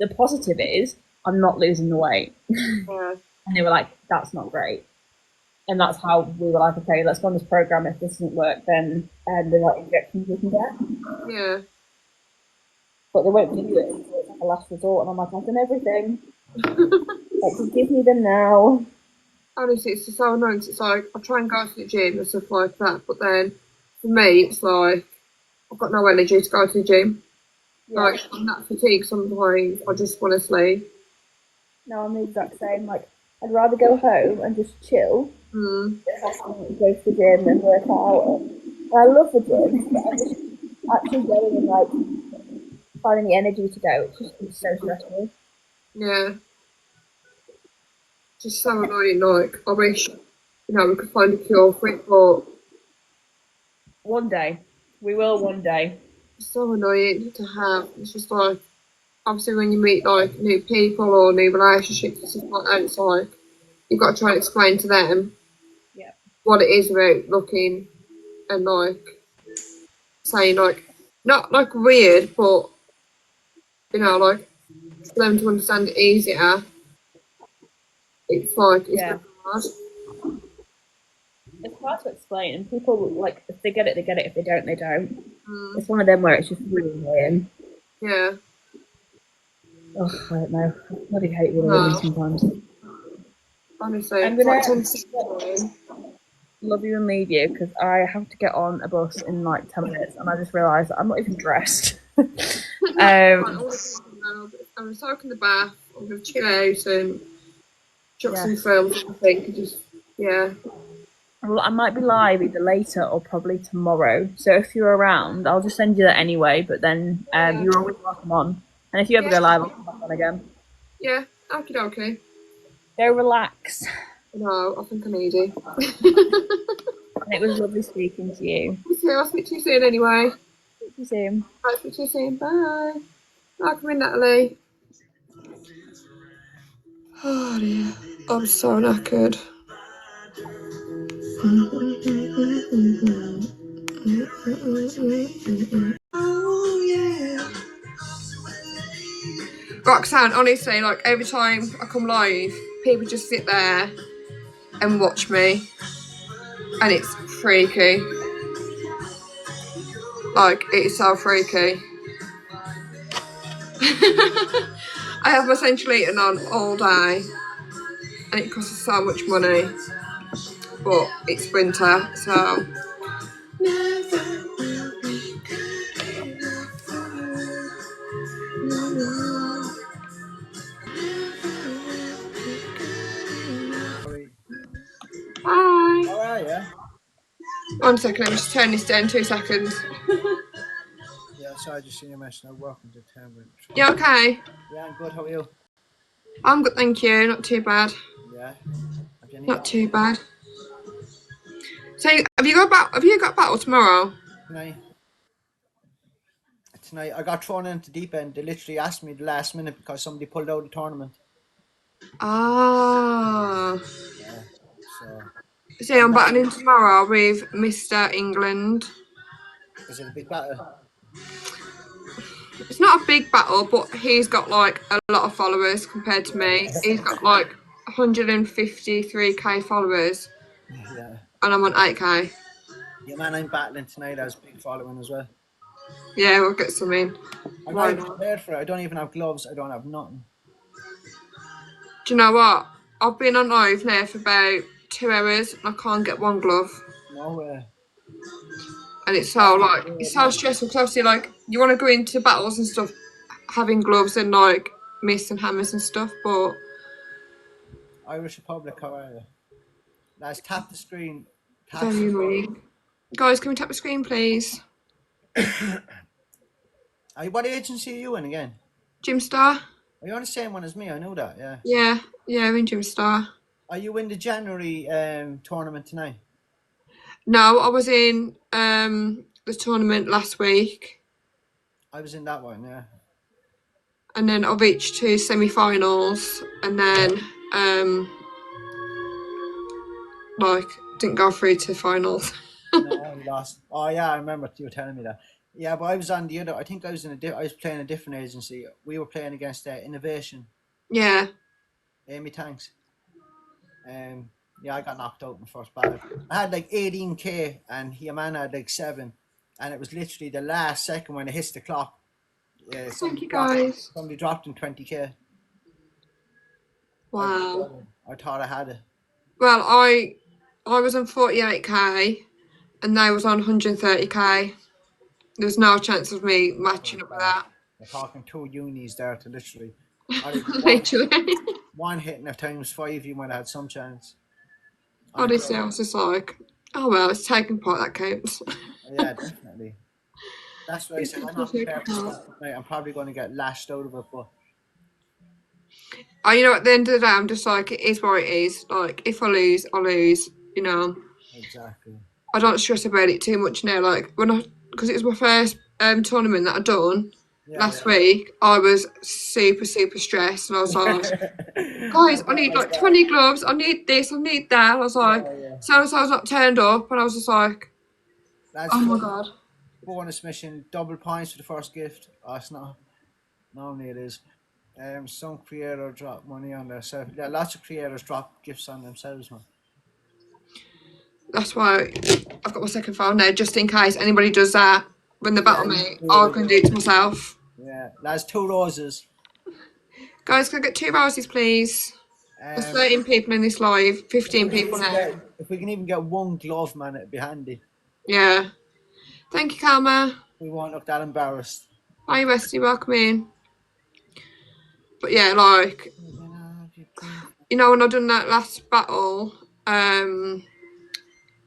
the positive is I'm not losing the weight. Yeah. And they were like, that's not great. And that's how we were like, okay, let's go on this program. If this doesn't work, then there's like injections we can get. Yeah. But they won't give you it until it's like a last resort. And I'm like, I've done everything. Like, just give me them now. Honestly, it's just so annoying. It's like I try and go to the gym and stuff like that, but then for me, it's like I've got no energy to go to the gym. Yeah. Like I'm that fatigued sometimes. I just want to sleep. No, I'm the exact same. Like, I'd rather go home and just chill Mm. than go to the gym and work out. And I love the gym, but I just actually going and like finding the energy to go. It's so stressful. Yeah. Just so annoying. Like I wish we could find a cure for it, but One day, we will. One day. it's so annoying to have. It's just like obviously when you meet like new people or new relationships and stuff like that, it's like you've got to try and explain to them Yeah. what it is about looking and like saying like not like weird, but like for them to understand it easier. It's like it's Yeah. very hard. It's hard to explain, and people like if they get it, they get it. If they don't, they don't. Mm. It's one of them where it's just really annoying. Yeah. Oh, I don't know. I bloody hate really No. sometimes. Honestly, I'm it's gonna like 10 love you and leave you because I have to get on a bus in like 10 minutes, and I just realised that I'm not even dressed. I'm soaking the bath. I'm gonna chill out and chuck Yeah. some films. I think and just Well, I might be live either later or probably tomorrow. So if you're around, I'll just send you that anyway. But then you're always welcome on. And if you ever go live, I'll come back on again. Yeah. Okie dokie. Go relax. No, I think I need it. And it was lovely speaking to you. I'll speak to you soon anyway. See you soon. I'll speak to you soon. Bye. Welcome in, Natalie. Oh dear. I'm so knackered. Oh yeah. Roxanne, honestly, like every time I come live, people just sit there and watch me, and it's freaky. Like it's so freaky. I have my Central Eating on all day, and it costs so much money. But it's winter, so. Hi. How are you? 1 second, let me just turn this down. 2 seconds. Yeah, sorry, I just seen your message now. Welcome to Town. You okay? Yeah, I'm good. How are you? I'm good, thank you. Not too bad. Yeah. Not too bad. So, have you got battle tomorrow? Tonight, I got thrown into deep end. They literally asked me the last minute because somebody pulled out of the tournament. Ah. Yeah. So, See, I'm battling tomorrow with Mr. England. is it a big battle? It's not a big battle, but he's got like a lot of followers compared to me. He's got like 153k followers, Yeah. and I'm on 8k. Yeah, man, I'm battling tonight. I was big following as well. Yeah, we'll get some in. I'm Why not even not? prepared for it. I don't even have gloves. I don't have nothing. Do you know what? I've been on live now for about 2 hours, and I can't get one glove. No way. And it's so like it's so stressful because obviously like you want to go into battles and stuff having gloves and like mitts and hammers and stuff, but Irish Republic, how are you? Lads, tap the screen. Tap very annoying. Guys, can we tap the screen, please? What agency are you in again? Gymstar? Are you on the same one as me? I know that, yeah. Yeah, I'm in Gymstar. Are you in the January tournament tonight? No, I was in the tournament last week, I was in that one, yeah. and then I reached to semi-finals, and then like didn't go through to finals. No, we lost. Oh yeah, I remember you were telling me that. Yeah, but I was on the other. I think I was I was playing a different agency. We were playing against Innovation. Yeah. Amy Tanks. Yeah, I got knocked out in the first battle. I had like 18k, and man had like 7, and it was literally the last second when it hits the clock. Yeah, Thank you, guys. Somebody dropped in 20k. Wow. I thought I had it. Well, I was on 48k, and they was on 130k. There's no chance of me matching up with that. We're talking 2 unis there to literally. Literally. One hitting a times 5, you might have had some chance. Honestly, I was just like, oh well, it's taking part that counts. Yeah, definitely. That's what I said. I'm not prepared for stuff tonight. I'm probably going to get lashed out of it, but Oh, you know, at the end of the day, I'm just like, it is what it is. Like, if I lose, I lose. You know, exactly. I don't stress about it too much now. Like because it was my first tournament that I'd done last week, I was super stressed, and I was like, guys, I need like 20 gloves. I need this. I need that. I was like, so and so's not turned up, and I was just like, oh my god. Bonus mission, double points for the first gift. Oh, it's not. Normally it is. Some creator drop money on themselves. Yeah, lots of creators drop gifts on themselves, man. That's why I've got my second phone now, just in case anybody does that when they battle me. I can do it to myself. Yeah, that's 2 roses. Guys, can I get 2 roses, please? There's 13 people in this live, 15 people now. If we can even get 1 glove, man, it'd be handy. Yeah. Thank you, Karma. We won't look that embarrassed. Hi, Westy, welcome in. But yeah, like, you know, when I done that last battle,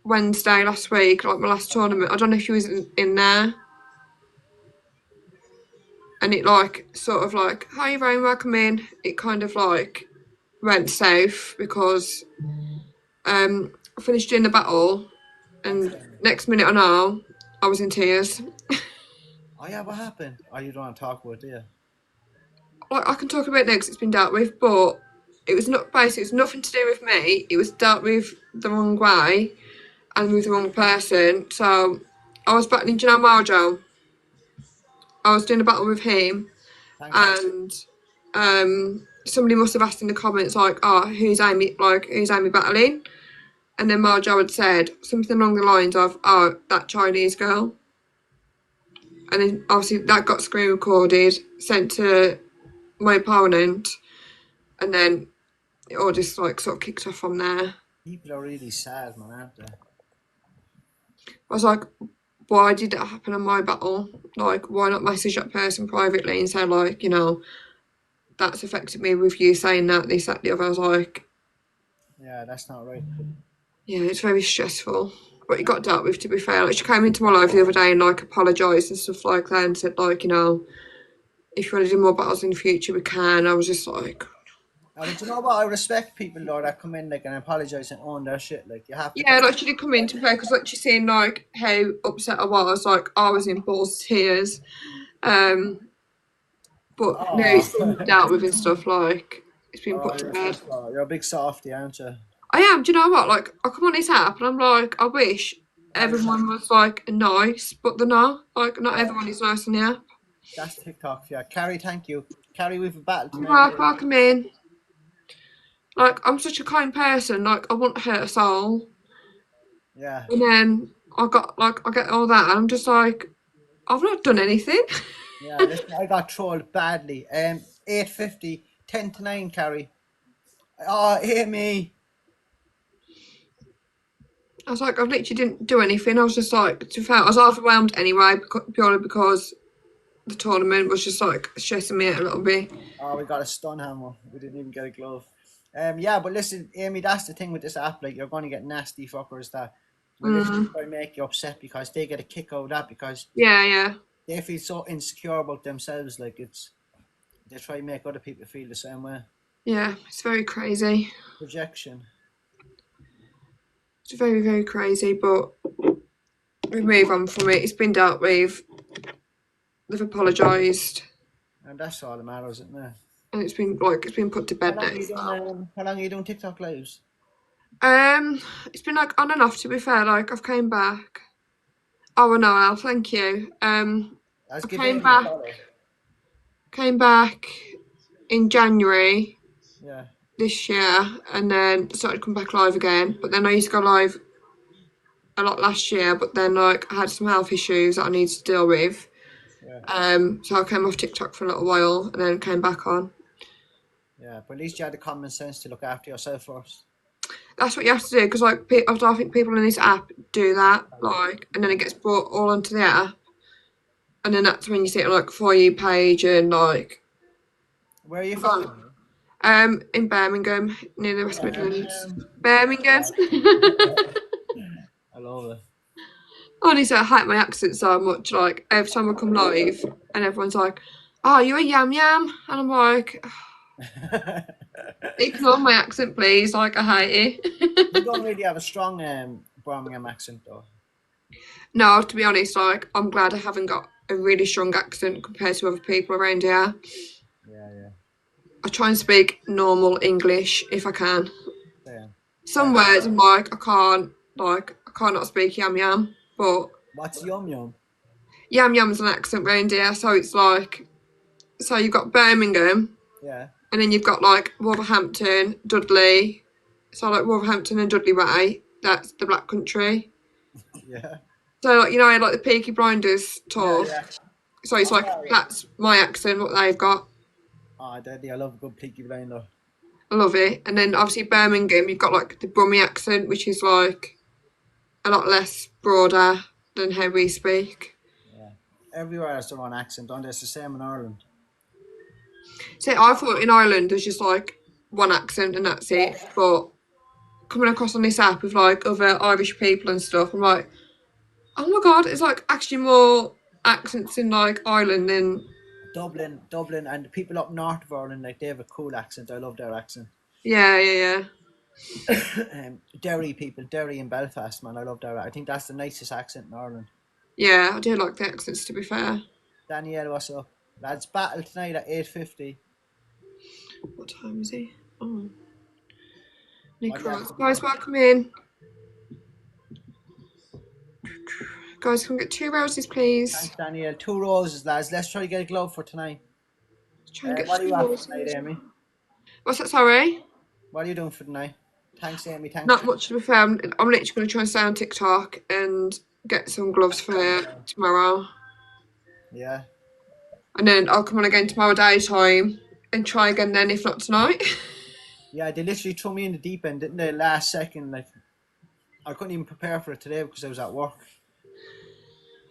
Wednesday last week, like my last tournament, I don't know if you was in there. And it like, sort of like, hi, Ryan, welcome in. It kind of like went south because I finished doing the battle, and next minute I know, I was in tears. Oh yeah, what happened? Oh, you don't want to talk about it, do you? Like, I can talk about it now because it's been dealt with, but it was not basically, it was nothing to do with me. It was dealt with the wrong way and with the wrong person. So I was battling Janelle Marjo. I was doing a battle with him, and somebody must have asked in the comments like, "Oh, who's Amy battling?" And then Marjo had said something along the lines of, "Oh, that Chinese girl." And then obviously that got screen recorded, sent to my opponent, and then it all just like sort of kicked off from there. People are really sad, man, aren't they? I was like, why did that happen in my battle? Like, why not message that person privately and say, like, you know, that's affected me with you saying that, this, that, the other. I was like, yeah, that's not right. Yeah, it's very stressful. But it got dealt with, to be fair. Like, she came into my life the other day and like apologised and stuff like that, and said, like, you know, if you want to do more battles in the future, we can. I was just like, do you know what? I respect people though that come in like and apologise and own their shit. Like you have to. yeah, like she did come in, to be fair, because like she's seen like how upset I was. Like I was in balls to tears. But no, it's been dealt with and stuff. Like it's been put to bed. You're a big softie, aren't you? I am. Do you know what? Like, I come on this app and I'm like, I wish everyone was like nice, but they're not. Like, not everyone is nice on the app. That's TikTok. Yeah, Carrie, thank you. Carrie, we've a battle tonight. Welcome in. Like, I'm such a kind person. Like, I won't hurt a soul. Yeah. And then I get all that, and I'm just like, I've not done anything. Yeah, listen, I got trolled badly. 8:50, 10 to 9, Carrie. Oh, Amy. I was like, I literally didn't do anything. I was just like, to be fair, I was overwhelmed anyway, purely because the tournament was just like stressing me out a little bit. Oh, we got a stun hammer. We didn't even get a glove. Yeah, but listen, Amy, that's the thing with this app. Like, you're going to get nasty fuckers that will literally try to make you upset because they get a kick out of that because Yeah. they feel so insecure about themselves. Like, they try to make other people feel the same way. Yeah, it's very crazy. Projection. It's very, very crazy, but we move on from it. It's been dealt with. They've apologised, And that's all that matters, isn't it? and it's been put to bed now. How long are you doing TikTok lives? It's been like on and off. To be fair, like I've came back. Oh no, Al, thank you. I Came back in January Yeah. this year, and then started to come back live again. But then I used to go live a lot last year, but then like I had some health issues that I needed to deal with. Yeah. So I came off TikTok for a little while and then came back on. Yeah, but at least you had the common sense to look after yourself first. That's what you have to do, because like I think people in this app do that, like, and then it gets brought all onto the app, and then that's when you see it on like For You page and like. Where are you from? In Birmingham, near the West Midlands. Birmingham. I love it. Honestly, I hate my accent so much. Like every time I come live, and everyone's like, "Oh, you a yam yam?" and I'm like, "Ignore my accent, please." Like I hate it. You don't really have a strong Birmingham accent, though. No, to be honest, like I'm glad I haven't got a really strong accent compared to other people around here. Yeah. I try and speak normal English if I can. Yeah. Some words I'm like I can't not speak yam yam, but What's yum yum? yam yam's an accent round here, so it's like, so you've got Birmingham, Yeah. and then you've got like Wolverhampton, Dudley, so like Wolverhampton and Dudley Way, that's the Black Country. Yeah. So like, you know, like the Peaky Blinders tour. Yeah. So it's like, that's my accent, what they've got. Oh, Daddy, I love a good Peaky Blinder. I love it. And then obviously Birmingham, you've got like the Brummie accent, which is like a lot less broader than how we speak. Yeah. Everywhere has their own accent, don't they? It's the same in Ireland. See, I thought in Ireland there's just like one accent and that's it. But coming across on this app with like other Irish people and stuff, I'm like, oh my god, it's like actually more accents in like Ireland than. Dublin, and the people up north of Ireland, like they have a cool accent. I love their accent. Yeah. Derry people, Derry and Belfast, man, I love their. I think that's the nicest accent in Ireland. Yeah, I do like the accents, to be fair. Danielle, what's up? Lads, battle tonight at 8:50. What time is he? Oh. Nick Ross. Guys, welcome in. Guys, can we get 2 roses, please? Thanks, Danielle. 2 roses, lads. Let's try to get a glove for tonight. Let's try and get What are 2 you after roses. tonight, Amy? What's that, sorry? What are you doing for tonight? Thanks, Amy. Thanks. Not much, to be fair. I'm literally going to try and stay on TikTok and get some gloves for tomorrow. Yeah. And then I'll come on again tomorrow daytime and try again then, if not tonight. Yeah, they literally threw me in the deep end, didn't they? Last second, like I couldn't even prepare for it today because I was at work.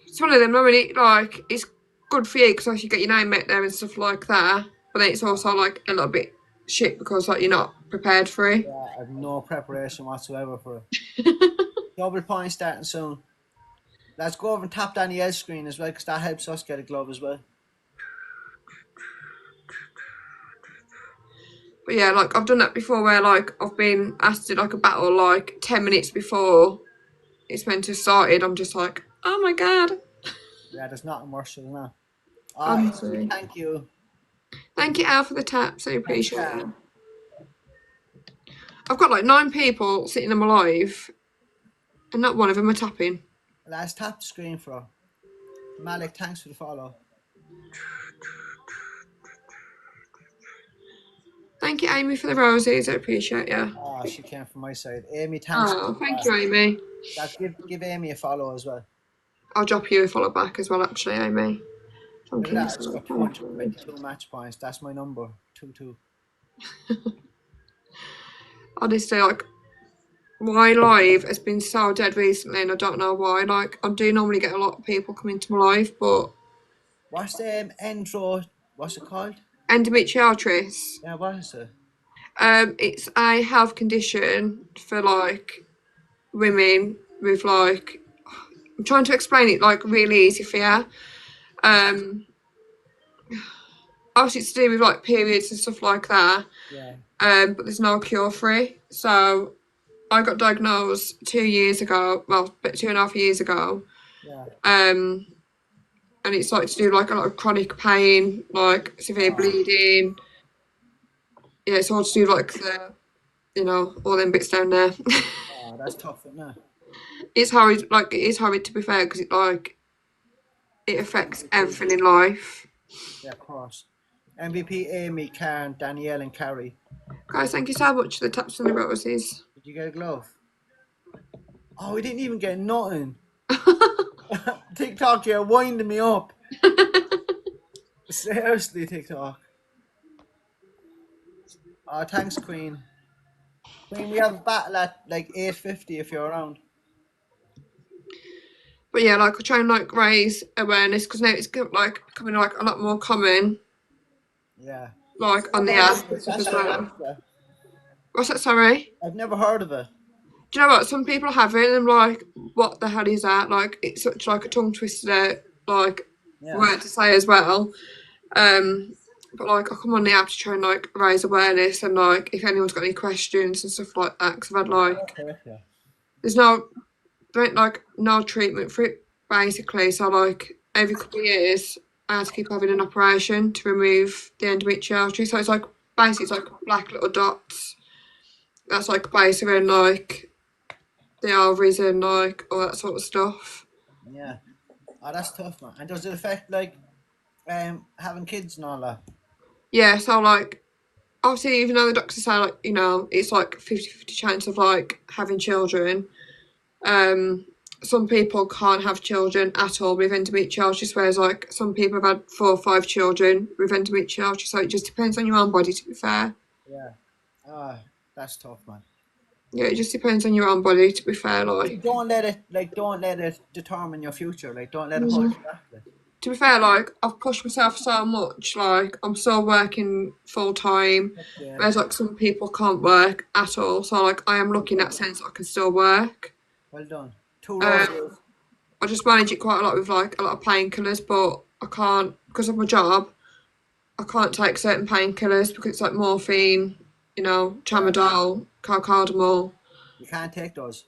It's one of them, I mean, like, it's good for you because you get your name out there and stuff like that. But then it's also like a little bit shit because like you're not prepared for it. Yeah, I have no preparation whatsoever for it. Double point starting soon. Let's go over and tap Danielle's screen as well because that helps us get a glove as well. But yeah, like I've done that before where like I've been asked to do like a battle like 10 minutes before it's meant to have started. I'm just like, oh my god. Yeah, there's nothing worse than that. Honestly. Thank you. Thank you, Al, for the taps. I appreciate it. I've got like 9 people sitting in my live, and not one of them are tapping. Let's tap the screen for her. Malik, thanks for the follow. Thank you, Amy, for the roses. I appreciate you. Oh, she came from my side. Amy, thanks. Oh, thank you, Amy. Give Amy a follow as well. I'll drop you a follow back as well, actually, Amy. Thank Look you. at that, it's got 222 match points. That's my number, 2-2. Honestly, like, my live has been so dead recently, and I don't know why. Like, I do normally get a lot of people coming to my live, but What's the endro? What's it called? endometriosis. Yeah, what is it? It's a health condition for like women with like. I'm trying to explain it like really easy for you. Obviously, it's to do with like periods and stuff like that. Yeah. But there's no cure for it. So I got diagnosed 2 years ago. Well, 2.5 years ago. Yeah. And it's like to do like a lot of chronic pain, like severe bleeding. Yeah, it's all to do like the, all them bits down there. Oh, that's tough, isn't it? It's horrid. Like it is horrid to be fair, because it affects everything in life. Yeah, of course. MVP, Amy, Karen, Danielle, and Carrie. Guys, thank you so much for the taps and the roses. Did you get a glove? Oh, we didn't even get nothing. TikTok, you're winding me up. Seriously, TikTok. Oh, thanks, Queen. Queen, we have a battle at like 8:50 if you're around. But yeah, like I try and like raise awareness because now it's like becoming like a lot more common. Yeah. Like on the app and stuff as well. What's that? Sorry. I've never heard of it. Do you know what? Some people have it and I'm like, what the hell is that? Like, it's such like a tongue twister, like, word to say as well. But like, I come on the app to try and like raise awareness and like, if anyone's got any questions and stuff like that, because I've had like, there ain't like no treatment for it basically. So like, every couple of years, I had to keep having an operation to remove the endometriosis. So it's like, basically, it's like black little dots. That's like basically like the ovaries and like all that sort of stuff. Yeah. Oh, that's tough, man. And does it affect like having kids and all that? Yeah, so like obviously even though the doctors say like, it's like 50-50 chance of like having children, some people can't have children at all with endometriosis, whereas like some people have had 4 or 5 children with endometriosis, so it just depends on your own body, to be fair. Yeah. Ah, that's tough, man. Yeah, it just depends on your own body, to be fair. Like, don't let it determine your future. Like, don't let it hold you back. Like. To be fair, like I've pushed myself so much. Like I'm still working full time, whereas like some people can't work at all. So like I am lucky in that sense I can still work. Well done. 2 roses. I just manage it quite a lot with like a lot of painkillers, but I can't because of my job. I can't take certain painkillers because it's like morphine, tramadol, cocodamol. You can't take those.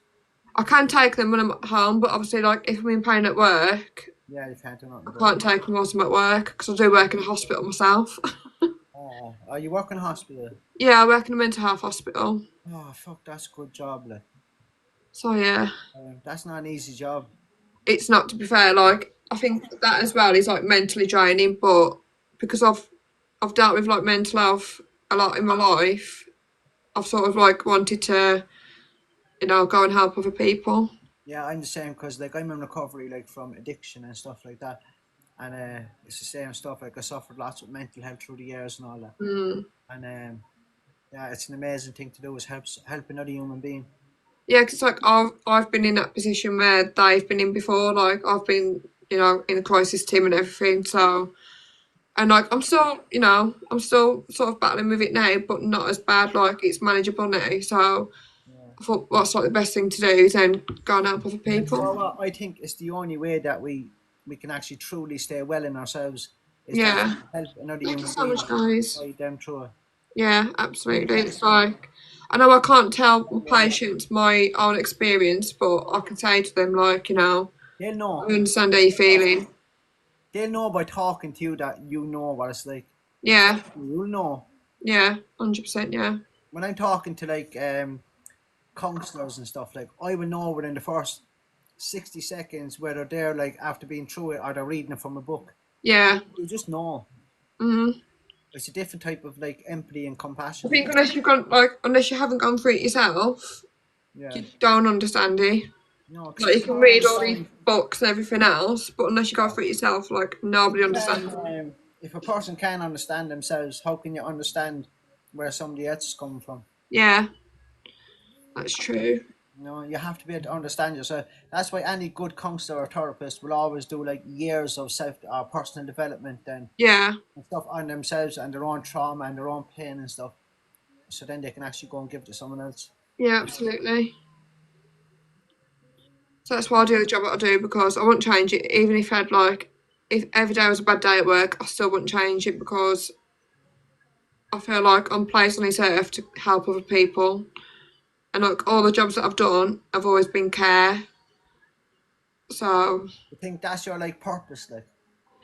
I can take them when I'm at home, but obviously, like if I'm in pain at work, yeah, you can't do nothing. I can't take them whilst I'm at work because I do work in a hospital myself. Oh, you work in a hospital? Yeah, I work in a mental health hospital. Oh, fuck, that's a good job, like. So yeah, that's not an easy job. It's not, to be fair. Like I think that as well is like mentally draining, but because I've dealt with like mental health a lot in my life, I've sort of like wanted to, go and help other people. Yeah, I'm the same because like I'm in recovery like from addiction and stuff like that, and it's the same stuff. Like I suffered lots of mental health through the years and all that. And yeah, it's an amazing thing to do is help another human being. Yeah, because like I've been in that position where they've been in before. Like I've been, in a crisis team and everything. So, and like I'm still sort of battling with it now, but not as bad. Like it's manageable now. So. I thought what's like the best thing to do is then go and help other people. So I think it's the only way that we can actually truly stay well in ourselves. Is yeah. Help another Thank human you so being much, guys. guide them through it. Yeah, absolutely. It's like I know I can't tell patients my own experience, but I can say to them like, they'll know. I understand how you're feeling. They'll know by talking to you that you know what it's like. Yeah. You'll know. Yeah, 100%. Yeah. when I'm talking to like counselors and stuff, like I will know within the first 60 seconds whether they're like after being through it or they're reading it from a book. Yeah. You just know. Mm-hmm. It's a different type of like empathy and I compassion. think unless you haven't gone through it yourself, Yeah. you don't understand it. No, 'cause Like you you can don't read all these understand. books and everything else, but unless you go through it yourself, like nobody understands. If a person can't understand themselves, how can you understand where somebody else is coming from? Yeah, that's true. You know, you have to be able to understand yourself. That's why any good counselor or therapist will always do like years of self personal development Yeah, and stuff on themselves and their own trauma and their own pain and stuff. So then they can actually go and give it to someone else. yeah, absolutely. So that's why I do the job that I do, because I wouldn't change it, even if I had like, if every day was a bad day at work, I still wouldn't change it, because I feel like I'm placed on this earth to help other people, and like all the jobs that I've done, I've always been care. So I think that's your like purpose, like.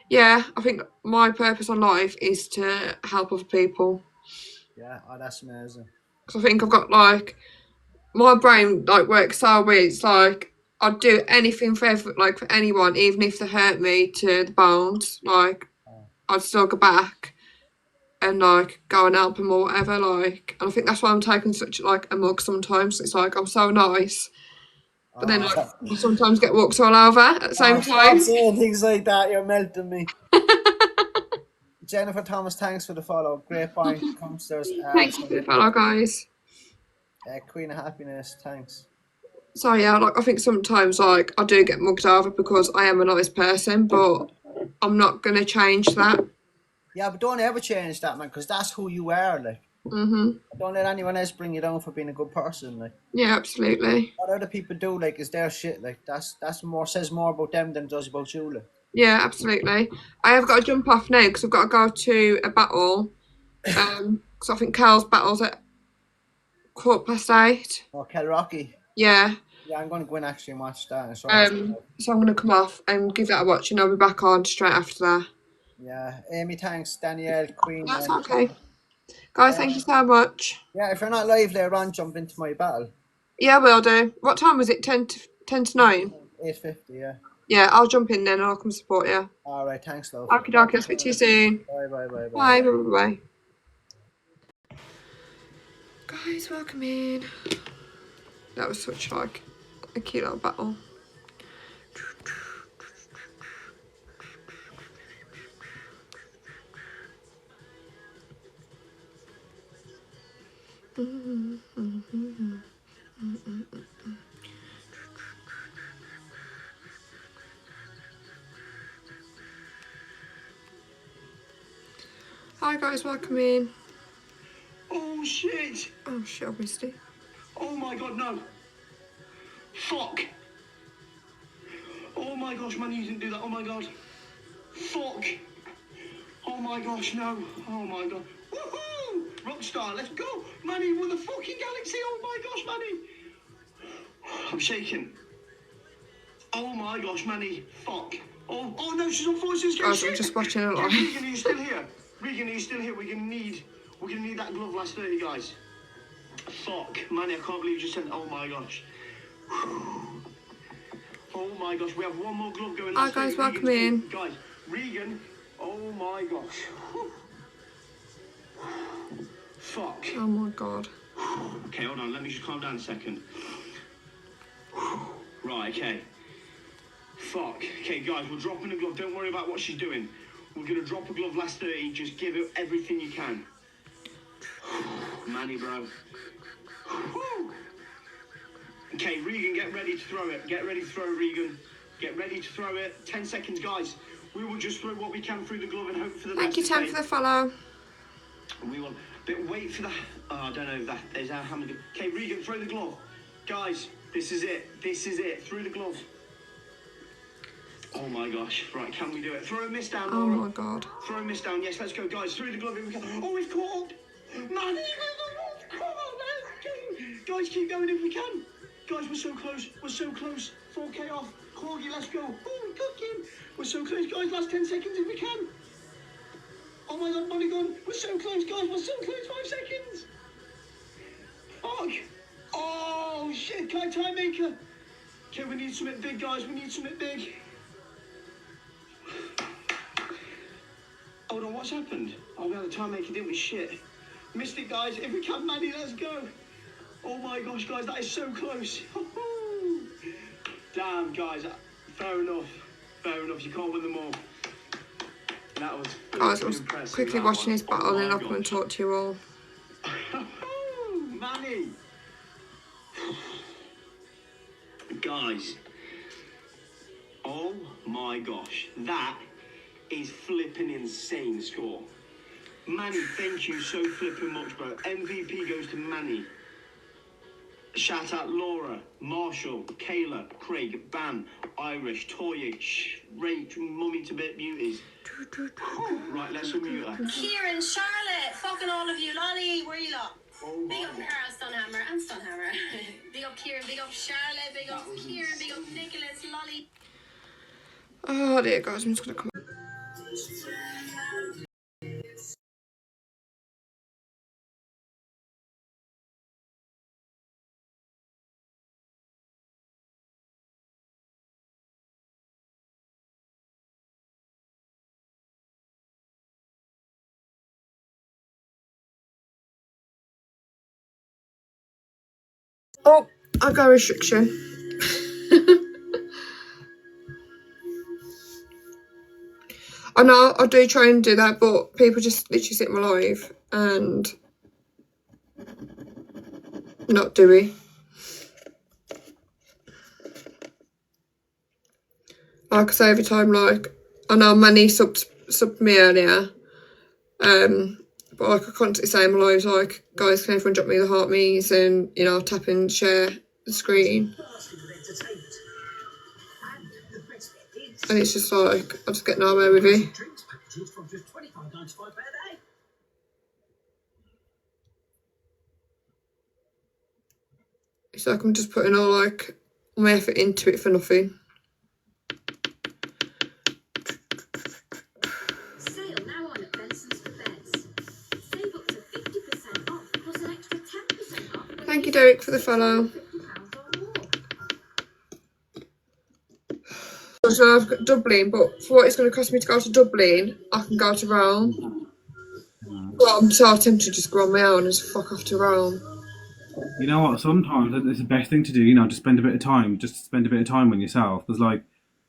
yeah, I think my purpose on life is to help other people, Yeah, oh, that's amazing. because I think I've got like, my brain like works so weird. It's like I'd do anything for like for anyone, even if they hurt me to the bones. Like I'd still go back and like go and help them or whatever. Like, and I think that's why I'm taking such like a mug sometimes. It's like I'm so nice, but then like I sometimes get walked all over at the same Stop time. saying things like that. You're melting me. Jennifer Thomas, thanks for the follow. Great point. Counselors. Thank you for the follow, guys. Queen of Happiness, thanks. So yeah, like I think sometimes like I do get mugged over because I am a nice person, but I'm not gonna change that. Yeah, but don't ever change that, man, because that's who you are. Like, don't let anyone else bring you down for being a good person. Like, Yeah, absolutely. what other people do, like, is their shit. Like, that's more says more about them than it does about you. Like. Yeah, absolutely. I have got to jump off now because I've got to go to a battle. Because I think Carl's battle's at 8:15. Oh, Kel Rocky. Yeah. Yeah, I'm going to go in actually and watch that. So I'm going to come off and give that a watch, and I'll be back on straight after that. Yeah, Amy, thanks. Danielle, Queen. That's okay. Guys, thank you so much. Yeah, if you're not live later on, jump into my battle. Yeah, will do. What time was it? 10 to 9? 8:50, yeah. Yeah, I'll jump in then and I'll come support you. All right, thanks, love. Okie dokie, I'll speak to you soon. Bye, bye, bye, Bye, bye, bye, bye. Guys, welcome in. That was such like a cute little battle. Hi guys, welcome in. Oh shit! Oh shit, obviously. Oh my god, no! Fuck! Oh my gosh, man, you didn't do that. Oh my god. Fuck! Oh my gosh, no. Oh my god. Woohoo! Rockstar, let's go! Manny, we're the fucking galaxy! Oh my gosh, Manny! I'm shaking. Oh my gosh, Manny. Fuck. Oh no, she's on forces. Guys, I'm just watching it live. Regan, are you still here? Regan, are you still here? We're gonna need that glove last 30, guys. Fuck, Manny, I can't believe you just sent. Oh my gosh. Oh my gosh, we have one more glove going. Hi guys, welcome in. Guys, Regan. Oh my gosh. Fuck. Oh my god. Okay, hold on. Let me just calm down a second. Right, okay. Fuck. Okay, guys, we're dropping a glove. Don't worry about what she's doing. We're going to drop a glove last 30. Just give it everything you can. Manny, bro. Okay, Regan, get ready to throw it. Get ready to throw, Regan. Get ready to throw it. 10 seconds, guys. We will just throw what we can through the glove and hope for the best. Thank you, Tam, for the follow. We will. But wait for the. Oh, I don't know if that is how many. Okay, Regan, throw the glove. Guys, this is it. This is it. Through the glove. Oh my gosh. Right, can we do it? Throw a miss down, Oh Laura. my god. Throw a miss down. Yes, let's go, guys. Through the glove. Here we go. Oh, we've caught up. Man, come on, man. Guys, keep going if we can. Guys, we're so close. We're so close. 4K off. Corgi, let's go. Oh, we got him. We're so close, guys. Last 10 seconds if we can. Oh my god, money gone. We're so close, guys. We're so close. 5 seconds. Okay, time maker. Okay, we need something big, guys. We need something big. Hold on, what's happened? Oh, we had a time maker, didn't we? Shit. Missed it, guys. If we can, Manny, let's go. Oh my gosh, guys, that is so close. Damn, guys. Fair enough. Fair enough. You can't win them all. That was Guys, I was impressive, quickly that watching one. this battle Oh and my I'll come and gosh. talk to you all. Manny. Guys. Oh my gosh. That is flipping insane score. Manny, thank you so flipping much, bro. MVP goes to Manny. Shout out Laura, Marshall, Kayla, Craig, Bam, Irish, Toya, Rach, Mummy to Bit Beauties. Right, let's unmute her. Kieran, Charlotte, fucking all of you. Lolly, where you lot? Oh Big my up God. Carl Stunhammer and Stunhammer. Big up Kieran, big up Charlotte, big up Kieran, big up Nicholas, Lolly. Oh dear, guys, I'm just gonna come. Oh, I got a restriction. I know I do try and do that, but people just literally sit in my live and not do it. Like I say every time, like I know Manny subbed me earlier, but like I constantly say in my lives, like guys, can everyone drop me the heart me's and you know tap and share the screen, and it's just like I just get nowhere with it. It's like I'm just putting all like my effort into it for nothing. Sale now on at Benson's for Beds. Save up to 50% off plus an extra 10% off. Thank you, Derek, for the follow. £50 or more. So I've got Dublin, but for what it's going to cost me to go to Dublin, I can go to Rome. Well, I'm so tempted to just go on my own and just fuck off to Rome. You know what? Sometimes it's the best thing to do. You know, just spend a bit of time. Just spend a bit of time with yourself. Because, like,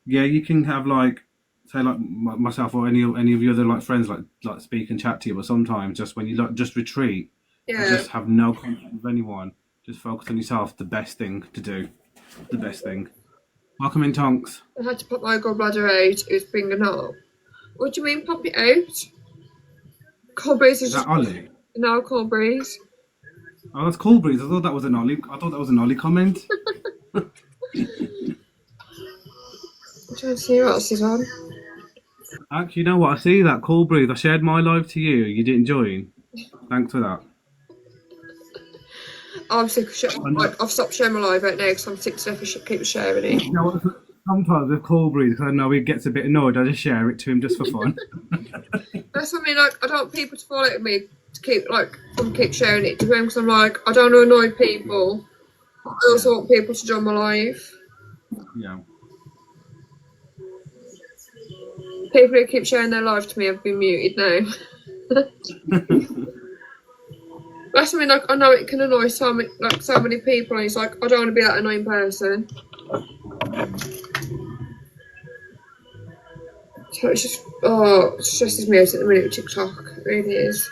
yeah, you can have like, say, like myself or any of your other like friends like speak and chat to you. But sometimes, just when you like, just retreat, and Yeah. just have no contact with anyone, just focus on yourself. The best thing to do. The best thing. Welcome in, Tonks. I had to pop my gallbladder out. It was bringing up. What do you mean, pop it out? Cold breeze is Is that just. Ollie? No, cold breeze. Oh, that's cool breeze. I thought that was an Ollie. I thought that was an Ollie comment. I'm trying to see what else is on. Actually, you know what? I see that cool breeze. I shared my live to you. You didn't join. Thanks for that. I'm sick of shit. Like, I've stopped sharing my live out now because I'm sick to death of keep sharing it. You know what? Sometimes with cool breeze, because I know he gets a bit annoyed, I just share it to him just for fun. That's what I mean. Like, I don't want people to follow me to keep sharing it to them because I'm like, I don't want to annoy people. I also want people to join my live. Yeah. People who keep sharing their live to me have been muted now. That's something like I know it can annoy so many people, and it's like I don't want to be that annoying person. So it's just it stresses me out at the minute with TikTok. It really is.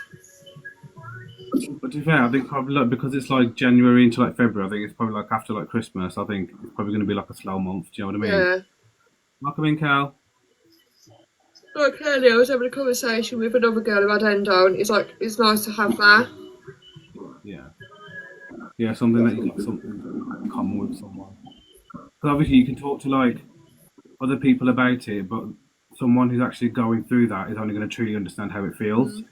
But to be fair, I think probably like, because it's like January into like February, I think it's probably like after like Christmas, I think it's probably going to be like a slow month. Do you know what I mean? Yeah. Welcome in, Cal. Like earlier, I was having a conversation with another girl who had endo, and it's like it's nice to have that. Yeah. Yeah, something that you got something in common with someone. Because obviously you can talk to like other people about it, but someone who's actually going through that is only going to truly understand how it feels.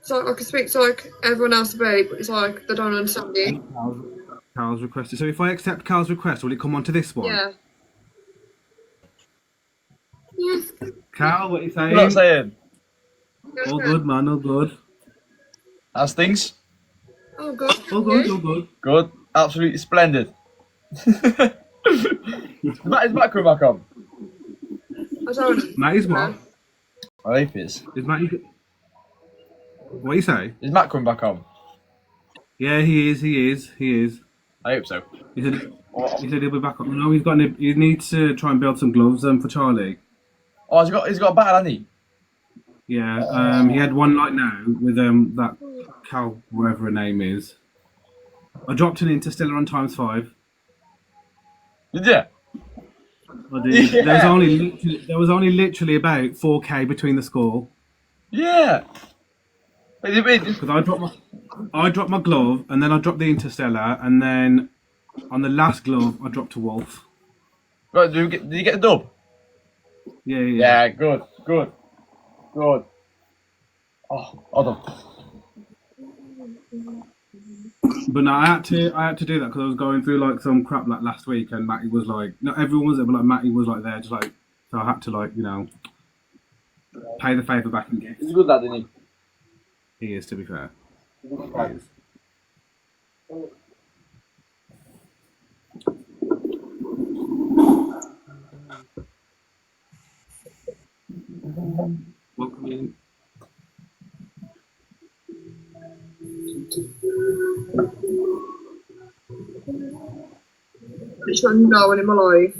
So I can speak to like everyone else about it, but it's like they don't understand it. Cal's requested. So if I accept Cal's request, will it come onto this one? Yeah. Yes. Cal, what are you saying? What are you saying? All good, man. All good. How's things? Oh God. All good, all good. Good. Absolutely splendid. Is Matt coming back on? I don't Matt is what? I hope he is. Is Matt? What you say? Is Matt coming back on? Yeah, he is. He is. He is. I hope so. He said he'll be back on. No, he's got. He needs to try and build some gloves for Charlie. Oh, he's got a battle, hasn't he? Yeah. He had one like now with that Cal, whatever her name is. I dropped an Interstellar on ×5. Did you? I did. Yeah. There was only literally about 4K between the score. Yeah. Wait. Because I dropped my glove, and then I dropped the Interstellar, and then on the last glove I dropped a Wolf. Right, did you get the dub? Yeah. Yeah, good. Oh, hold on. But no, I had to do that because I was going through like some crap like last week, and Matty was like, not everyone was there, but like Matty was like there, just like, so I had to like, you know, pay the favour back and gift. He's a good lad, isn't he? He is, to be fair. He is. Welcome in. Which one no one in my life.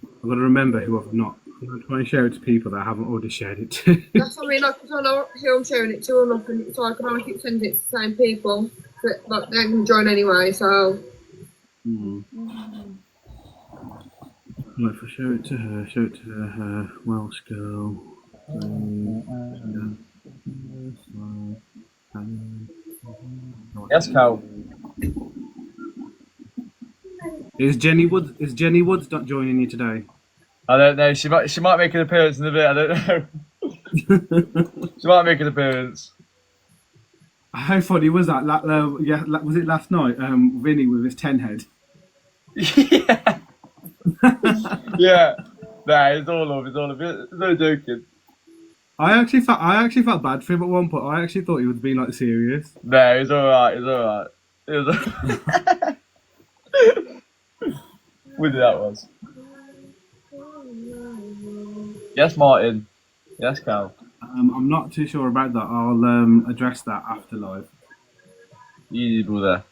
I've got to remember who I've not. I'm going to try and share it to people that I haven't already shared it to. That's what I mean, like, I don't know who I'm showing it to or nothing, so I can only keep sending it to the same people. But like, they ain't gonna join anyway, so. Right, if I show it to her, Welsh girl. Yes, Cal. Is Jenny Woods not joining you today? I don't know. She might make an appearance in a bit. I don't know. She might make an appearance. How funny was that? Was it last night? Vinny with his 10 head. Yeah. Yeah. Nah, it's all love. It's all love. It's no joking. I actually felt bad for him at one point. I actually thought he was being like serious. Nah, it's alright. It's alright. It was. Windy that was. Yes, Martin. Yes, Cal. I'm not too sure about that. I'll address that after live. Easy, brother.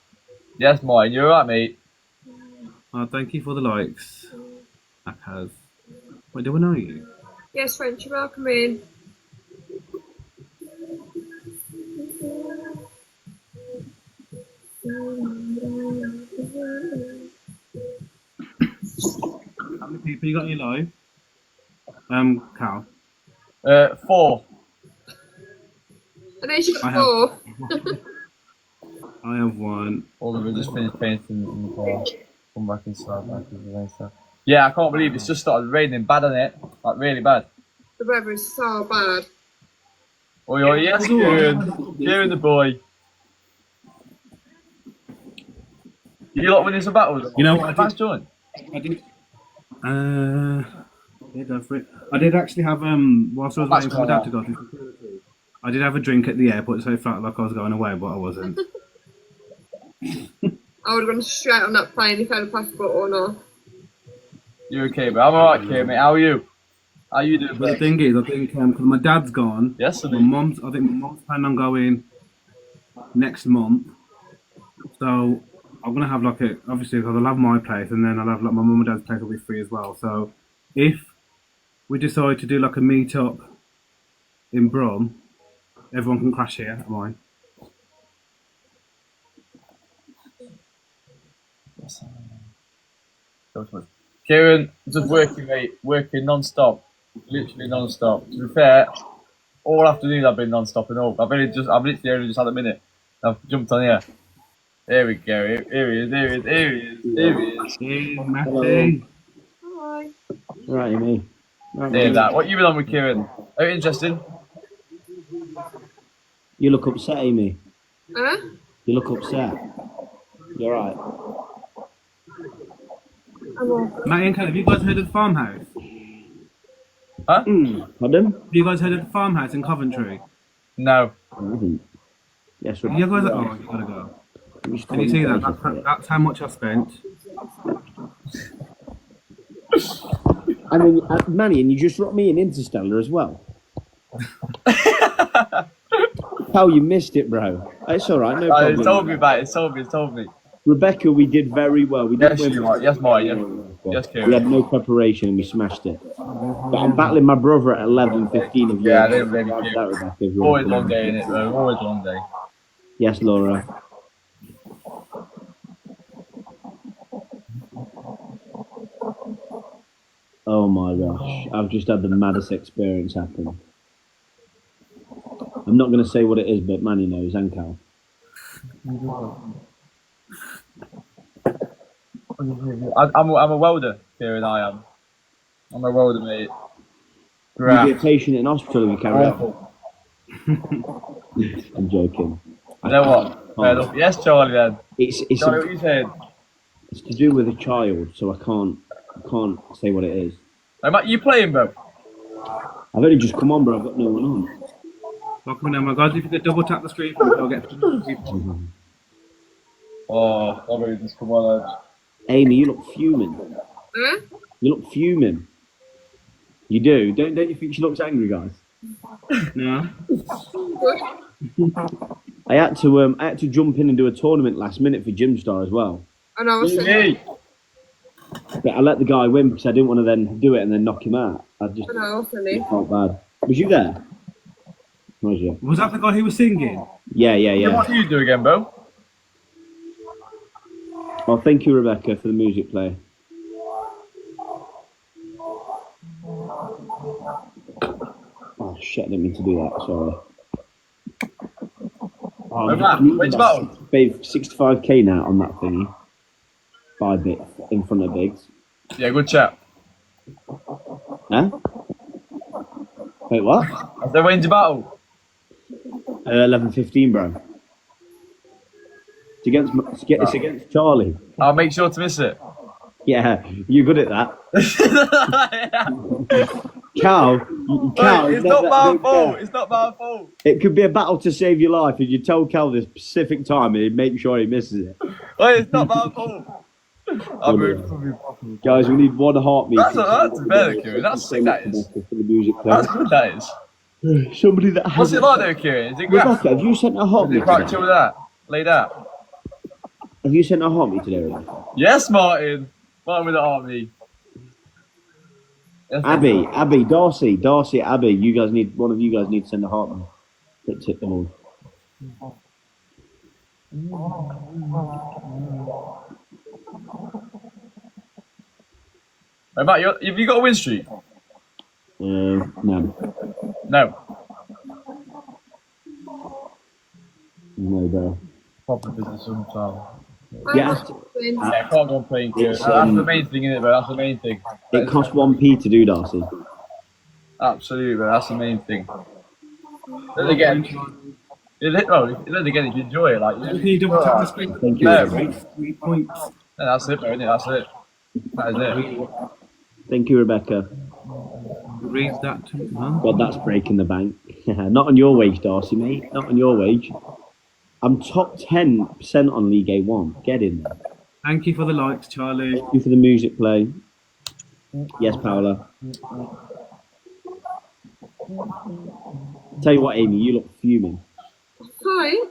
Yes, Martin. You're alright, mate. Thank you for the likes. That has. Wait, do I know you? Yes, French, you're welcome in. How many people you got in your live? Cal. 4. And then she got I have- 4. I have 1. All of them just finished painting in the car. Come back inside. Yeah, I can't believe it's just started raining bad on it. Like, really bad. The weather is so bad. Oh, yes, Kieran. Kieran the boy. You lot winning some battles? You know what I Fast did? join. I did. Yeah, go for it. I did actually have whilst I was waiting for my dad to go through security, I did have a drink at the airport, so it felt like I was going away, but I wasn't. I would have gone straight on that plane if I had a passport or not. You're okay, but I'm alright, Kieran, mate. How are you? How you doing, But the mate? thing is, I think because my dad's gone, Yes, I mate. think my mom's planning on going next month, so I'm gonna have like obviously because I'll have my place, and then I'll have like my mum and dad's place will be free as well. So if we decide to do like a meet up in Brum, everyone can crash here at mine. Kieran, just working, mate. Working non-stop. Literally non-stop. To be fair, all afternoon I've been non-stop and all. I've literally only just had a minute. I've jumped on here. There we go. Here he is. Hey, Matty. Hi. Right, me. There, that. What you been on with, Kieran? Oh, interesting. You look upset, Amy. Huh? You look upset. You're right. I'm all. Matty and Kat, have you guys heard of the farmhouse? Huh? Pardon? Have you guys heard of the farmhouse in Coventry? No. I haven't. Yes, You guys, oh, you gotta go. Can you see that? That's how much I spent. And then, Manny, and you just dropped me in Interstellar as well. How you missed it, bro. It's all right, no problem. It's told me about it. It's told me. Rebecca, we did very well. We did Yes, you are. Yes, Martin. Yes, Kieran. We had no preparation and we smashed it. But I'm battling my brother at 11:15 of Yeah, yours. they really That, Rebecca, if you Always want one to. day in it, bro. Always one day. Yes, Laura. Oh my gosh, I've just had the maddest experience happen. I'm not going to say what it is, but Manny knows, and Cal. I'm a welder, Kieran, I am. I'm a welder, mate. You'll be a patient in hospital if you carry on. Awful. I'm joking. You know what? Fair enough. Yes, Charlie, then. It's Charlie, what you saying? it's to do with a child, so I can't say what it is. Hey, Matt, you playing, bro? I've only just come on, bro. I've got no one on. Welcome now, my guys. If you could double tap the screen, I'll get. Oh, sorry, just come on, lads. Amy, you look fuming. Huh? You look fuming. You do. Don't you think she looks angry, guys? No. I had to jump in and do a tournament last minute for Gymstar as well. And I was Hey, But I let the guy win because I didn't want to then do it and then knock him out. I just and I was silly. felt bad. Was you there? Was you? Was that the guy who was singing? Yeah. what do you do again, bro? Well, thank you, Rebecca, for the music play. Oh shit! I didn't mean to do that. Sorry. Oh, Hey, Matt, which battle? Babe, 65k now on that thingy. 5 bit in front of Biggs. Yeah, good chat. Huh? Wait, what? Have they went to battle? 11:15, bro. It's against Charlie. I'll make sure to miss it. Yeah, you're good at that. Cal, Wait, it's not my fault. It's not my fault. It could be a battle to save your life if you tell Cal this specific time and he'd make sure he misses it. Wait, it's not my fault. I'm moving from you. Guys, we need one heartbeat. That's better, Kieran. That's sick, that is. For the music That's play. good, that is. Somebody that has. What's it like though, Kieran? Is it great? Rebecca, have you sent a Is heartbeat it quite today? chill with that? Laid out? Have you sent a heartbeat today, Rebecca? Yes, Martin. Martin with the army. Yes, Abby, Darcy, Abby, one of you guys need to send a heartbeat. Let's hit them all. Hey, Matt, have you got a win streak? No. No. No, bro. Proper business sometime. Yeah, Yeah, I can't go on playing, Kieran. It's, That's the main thing, isn't it, bro? That's the main thing. it costs 1p to do, Darcy. Absolutely, bro. That's the main thing. Then again, then again, if you enjoy it, like, Can you double tap the screen? Thank you. No. Rebecca. 3 points. yeah, that's it, bro, isn't it? That's it. That is it. Thank you, Rebecca. Read that to me. Huh? God, that's breaking the bank. Not on your wage, Darcy, mate. Not on your wage. I'm top 10% on League A1. Get in there. Thank you for the likes, Charlie. Thank you for the music play. Yes, Paola. Tell you what, Amy, you look fuming. Hi.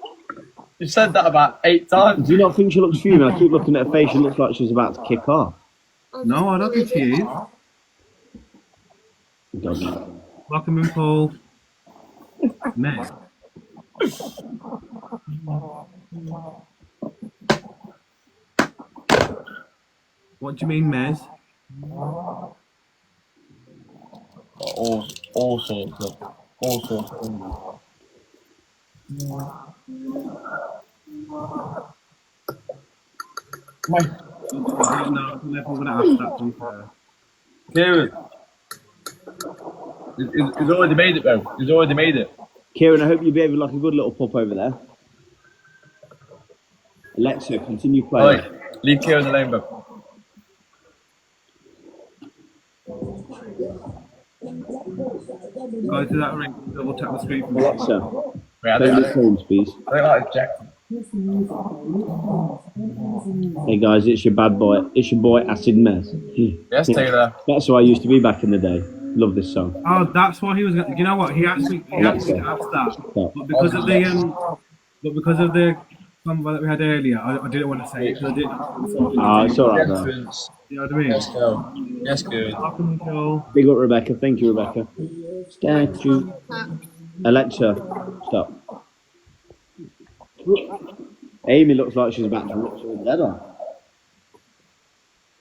You said that about 8 times. Do you not think she looks fuming? I keep looking at her face. She looks like she's about to kick off. No, I don't think she is. God, no. Welcome in, Paul. Mez. What do you mean, Mez? All sorts of things. No, I'm never going to ask that to be fair. Kieran. He's already made it, bro. He's already made it. Kieran, I hope you behave like a good little pup over there. Alexa, continue playing. Right, leave Kieran alone, bro. Go to that ring, double tap the screen for me. Alexa, Wait, I Play don't, the phones, please. I don't like Jack. Hey guys, it's your bad boy. It's your boy Acid Mess. Yes, Taylor. That's who I used to be back in the day. Love this song. Oh, that's why he was. You know what? He actually asked that, Stop. but because of the convo that we had earlier, I didn't want to say it because I didn't. Ah, it's alright, bro. Reference. You know what I mean? Let's go. Yes, good. Welcome, Joel. Big up, Rebecca. Thank you, Rebecca. Statue. Alexa, stop. Amy looks like she's about to rip someone's head off.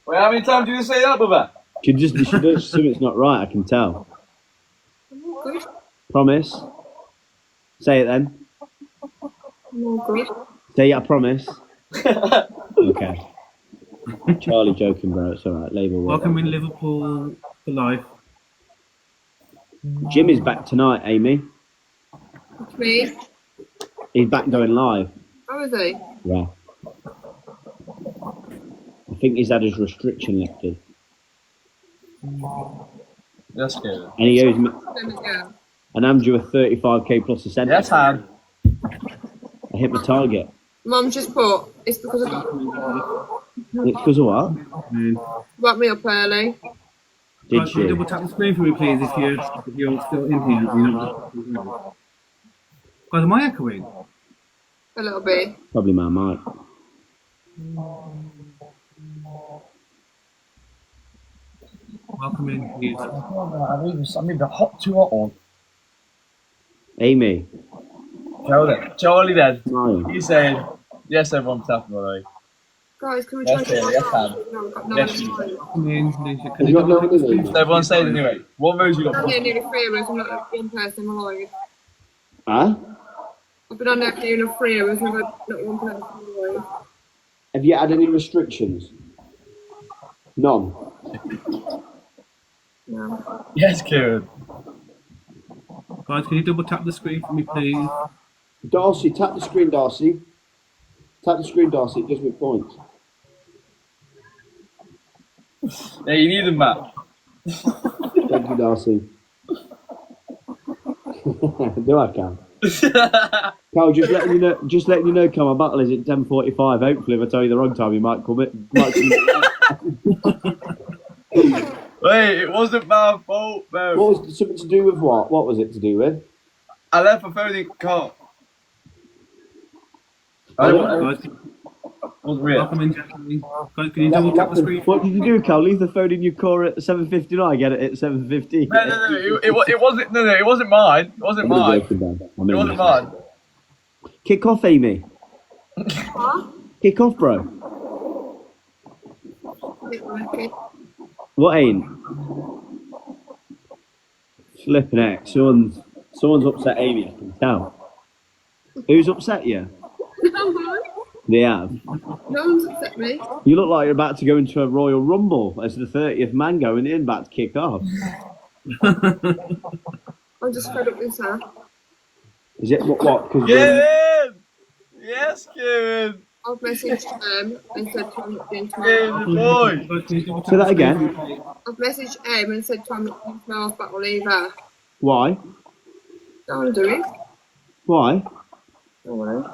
Wait, how many times do you say that, brother? She does something's not right, I can tell. Good. Promise. Say it then. No good. Say I promise. Okay. Charlie joking, bro. It's alright. Labour work. Welcome in Liverpool for life. Jim is back tonight, Amy. It's me. He's back going live. How is he? Yeah. I think he's had his restriction lifted. Yes, good. And he owes me, Yeah. and I'm due a 35k plus a cent. Yes, Han. I hit my target. Mum just put, it's because of It's because of what? woke me up early. Did Can you she? double tap the screen for me, please, if you're still in here? Guys, am I echoing? A little bit. Probably my mic. Welcome in, please. I mean, the hot too hot on. Amy. Charlie then. Smile. He's saying, yes, everyone's tapping, by the way. Guys, can we Yes, try Taylor, yes, Han. No, we've got no Yes, idea. Welcome in, Lisa. Can Have you you got double no tap the screen? money? Everyone say it anyway. What moves you I've got? been on here nearly 3 hours, I'm not one person alive. Huh? I've been on there for nearly 3 hours, and I've not one person alive. Have you had any restrictions? None. No. Yes, Kieran. Guys, can you double tap the screen for me, please? Darcy, tap the screen, Darcy. Tap the screen, Darcy. It gives me points. Yeah, you need them, Matt. Thank you, Darcy. Do I, Cal? Cal, just letting you know, Cal, my battle is at 10:45. Hopefully, if I tell you the wrong time, you might come it. Wait, it wasn't my fault, man. What was something to do with what? What was it to do with? I left my phone in the car. Guys, Wasn't real. welcome in, Jackie. Guys, can you double tap the screen? What did you do, Cal? Leave the phone in your car at 7:59. Get it at 7:50. No, it wasn't. No, it wasn't mine. It wasn't mine. It wasn't mine. Kick off, Amy. Kick off, bro. What ain't? Flipping heck. Someone's upset Amy, I can tell. Who's upset you? They have. No one's upset me. You look like you're about to go into a Royal Rumble as the 30th man going in, about to kick off. I'm just fed up with her. Is it what? Cause Kieran! Yes, Kieran! I've messaged them and said to I'm not doing Kieran, tomorrow. the boy! Guys, can you double tap Say that the screen again. for me, please? I've messaged Em and said to I'm not doing tomorrow's battle either. Why? Don't want to do it. Why? Don't want to.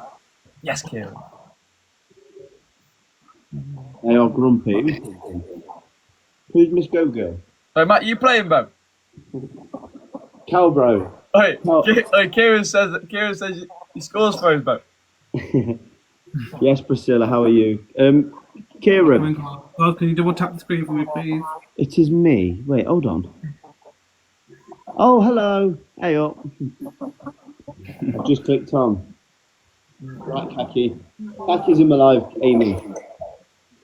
Yes, Kieran. They are grumpy. Who's Miss Go Girl? So, Matt, you playing, bro? Cal, bro. Wait, Oh. Kieran says he scores for us, bro. Yes, Priscilla, how are you? Kieran, Guys, can you double tap the screen for me, please? it is me. Wait, hold on. Oh, hello. Hey up. I've just clicked on. Right, Khaki. Khaki's in my life, Amy.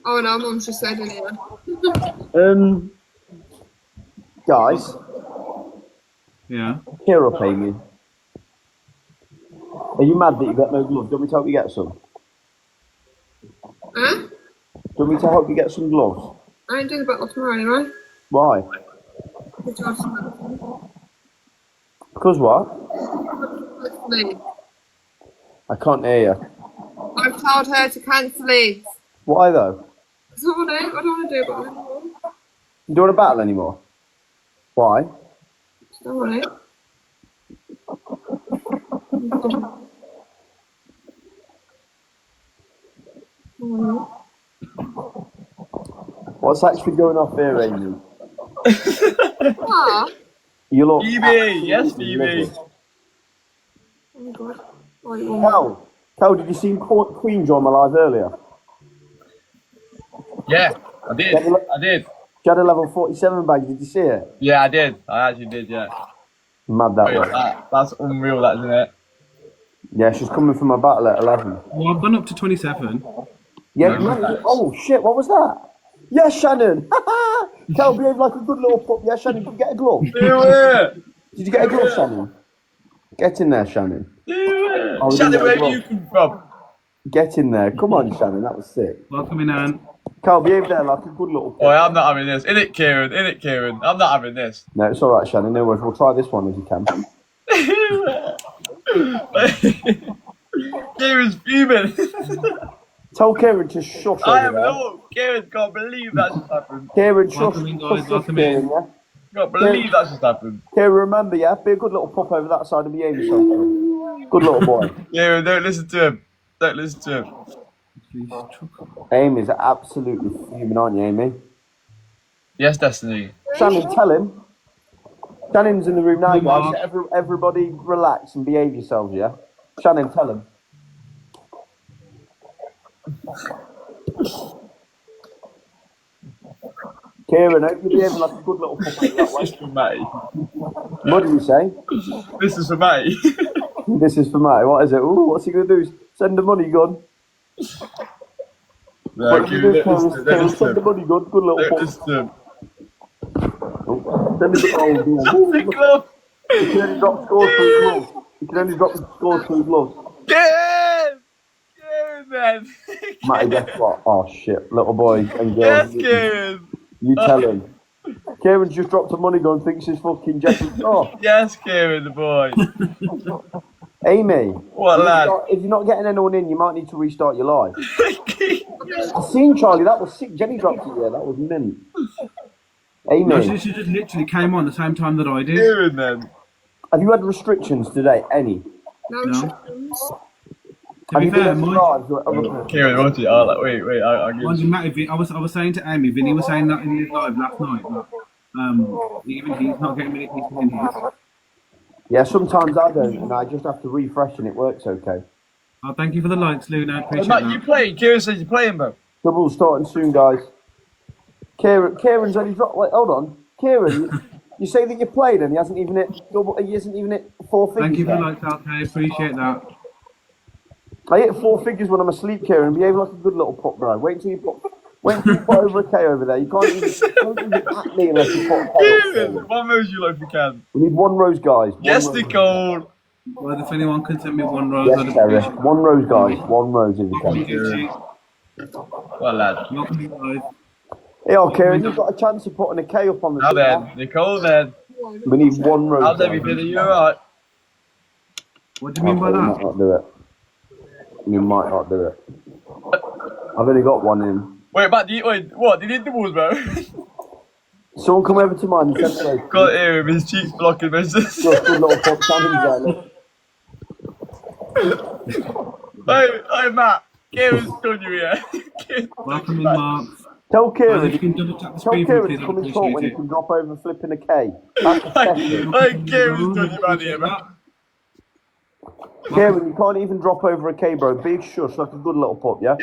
Oh no, Mum's just said in here. Guys, Yeah. cheer up, Amy. Are you mad that you got no gloves? Do you want me to help you get some? Huh? Do you want me to help you get some gloves? I ain't doing the battle tomorrow anyway. Why? Because what? Leave. I can't hear you. I've told her to cancel it. Why though? I don't want to do it, but I don't want You don't want to battle anymore? Why? to. Don't want it. What's actually going off here, Amy? Ah, You look. Phoebe, yes, absolutely Phoebe. livid. oh my god. Right, well, Cal, did you see Queen join my live earlier? Yeah, I did. I did. She had a level 47 bag. Did you see it? Yeah, I did. I actually did. Yeah. Mad that Wait, was. that's unreal. That isn't it? Yeah, she's coming from my battle at 11. Well, I've gone up to 27. Yeah, No, man, oh shit, what was that? Yes, Shannon! Cal, behave like a good little pup. Yeah, Shannon, did you get a glove? Do it. Did you get a glove, Shannon? Get in there, Shannon. Do it. Oh, we Shannon, didn't where get do a you glove. come from? Get in there. Come on, Shannon, that was sick. Welcome in, Anne. Cal, behave there like a good little pup. Boy, I'm not having this. In it, Kieran. In it, Kieran. I'm not having this. No, it's alright, Shannon. No worries. We'll try this one if you can. Kieran's fuming. Tell Kieran to shush I am over there. no. Kieran can't believe that just happened. Kieran, shush. Welcome in, guys. Shush, Welcome Kieran, in. yeah? Can't believe that just happened. Kieran, remember, yeah? Be a good little pup over that side and behave yourself. Kieran. Good little boy. Kieran, don't listen to him. Don't listen to him. Amy's absolutely fuming, aren't you, Amy? Yes, Destiny. Shannon, tell him. Shannon's in the room now, Hey, guys. Mark. Everybody relax and behave yourselves, yeah? Shannon, tell him. Kieran, I hope you're behaving like a good little puppet that This way. is for Matty. What do you say? This is for Matty. This is for Matt. What is it? Ooh, what's he going to do? Send the money gun. No, What do you do, Kieran, Kieran? don't listen to him. Send the money gun. Good little Don't pup. listen to him. Oh, send the oh, Nothing, love. You can only drop scores through gloves. You can only drop the scores through gloves. Kieran! Kieran, then. Matty, guess what? Oh, shit. Little boys and Yes, girls. Kieran. You tell him. Kieran's just dropped a money gun, thinks he's fucking Jeffrey Star. Yes, Kieran, the boy. Amy, What, lad? if you're not getting anyone in, you might need to restart your live. I've seen Charlie, that was sick. Jenny dropped it, yeah, that was mint. Amy, No, she just literally came on the same time that I did. Kieran, then. have you had restrictions today? Any? no No. restrictions. To Have be you been fair, at mind, lives or other Kieran, watch it. Oh, like, wait, I'll give mind you. you, Matt, I was saying to Amy, Vinny was saying that in his live last night, that even he's not getting many people in here. Yeah, sometimes I don't, and I just have to refresh and it works okay. Oh, thank you for the likes, Luna. I Oh, appreciate Matt, you that. playing? Kieran says you're playing, bro. Double's starting soon, guys. Kieran's only dropped. Wait, hold on, Kieran. You say that you're playing and he hasn't even hit double. He hasn't even hit four figures. Thank you for yet. the likes, okay. Appreciate that. I hit four figures when I'm asleep, Kieran. Behave like a good little pup, bro. Wait until you put over a K over there. You can't even at me unless you put a K. Kieran, one rose you like if you can. We need one rose, guys. One Yes, rose. Nicole. Well, if anyone can send me one rose, Yes, I'd Terry. appreciate it. One rose, guys. One rose if you Welcome, can. Gigi. Well, lad. Welcome, you guys. Hey, oh, Kieran, you've got a chance of putting a K up on the Now top. then, Nicole, then. We need one rose. How's guys. everything? Are you alright? What do you mean by Okay, we might that? not do it. You might not do it. I've only got one in. Wait, Matt, wait, what? Did he hit the balls, bro? Someone come over to mine and separate. Can't hear him, his cheeks blocking me. Just good little pup. Shannon's there, look. Hey, Matt. Kieran's done you here. Welcome in, Mark. Tell Guys, if Kieran. you can double tap the Tell screen for Kieran me, to please, come I'd and talk when he appreciate can it. drop over flipping a K. That's pathetic. Hey, Kieran's done you, man, here, man. Kieran, you can't even drop over a K, bro. Big shush, like a good little pup, yeah?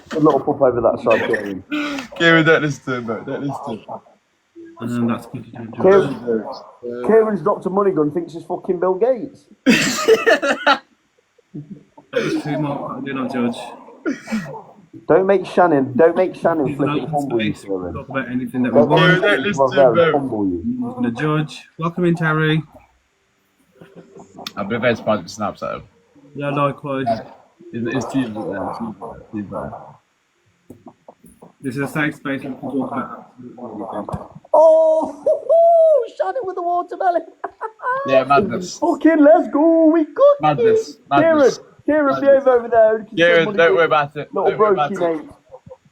Good little pup over that side, Kieran. Kieran, don't listen to him, bro. Don't listen to him. And that's good to do. Kieran's dropped a money gun, thinks he's fucking Bill Gates. It's too much. I do not judge. Don't make Shannon He's flipping not humble you, space to Kieran. talk about anything that we Don't want. Kieran, don't listen to him, bro. humble you. I'm not going to judge. Welcome in, Terry. I've been very surprised with snaps at him. Yeah, likewise. His team's up there. He's there. This is a safe space we can talk about absolutely anything. Oh, Shannon with the watermelon. Yeah, madness. Fucking let's go, we got Madness. Kieran, Madness. Kieran, behave over there. You can Kieran, somebody don't good. worry about it. Little Don't worry about brokey, it. mate.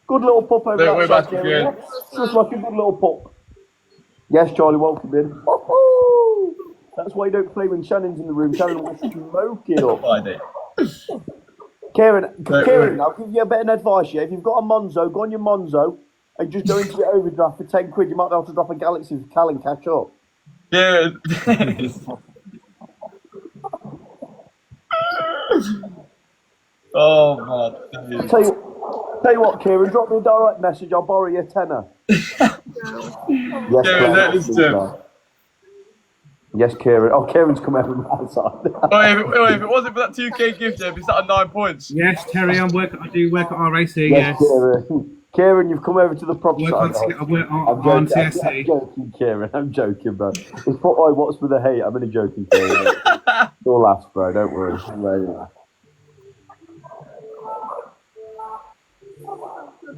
Good little pup over Don't worry that side, about it, Kieran. Kieran. Just like a good little pup. Yes, Charlie, welcome in. Woohoo! That's why you don't play when Shannon's in the room. Shannon will smoke it up. I did. Kieran, I'll give you a bit of advice, yeah? If you've got a Monzo, go on your Monzo and just go into your overdraft for 10 quid. You might be able to drop a Galaxy for Cal and catch up. Yeah. Oh man. Tell you what, Kieran, drop me a direct message. I'll borrow you a tenner. Yes, Kieran, Claire, that is Yes, Kieran. Oh, Kieran's come over my side. if it wasn't for that 2K gift, it'd be sat at 9 points. Yes, Terry, I do work at RAC. Yes, Yes. Kieran. Kieran, you've come over to the prop side. I work on I'm CSC. joking, Kieran. I'm joking, bro. It's what's with the hate? I'm only joking, Kieran. It's all laughs, bro. Don't worry.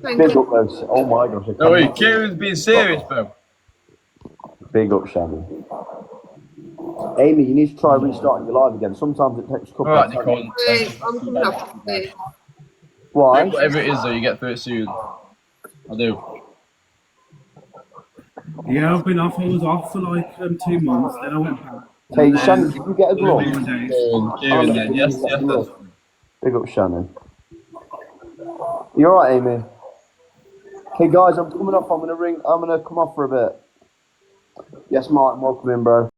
Thank Big you. up, those. Oh my gosh. I No, wait, can't- Kieran's being serious, bro. Big up, Shannon. Amy, you need to try restarting your live again. Sometimes it takes a couple Alright, of Nicole. I'm coming up with this. Why? Whatever it is, though, you get through it soon. I do. Yeah, I've been off. I was off for like 2 months. Then I went back. Hey, Shannon, did you get a glove? 11 days. Kieran, then. Yes, yes. Big up, Shannon. You alright, Amy? Okay, guys, I'm coming off. I'm gonna come off for a bit. Yes, Martin, welcome in, bro.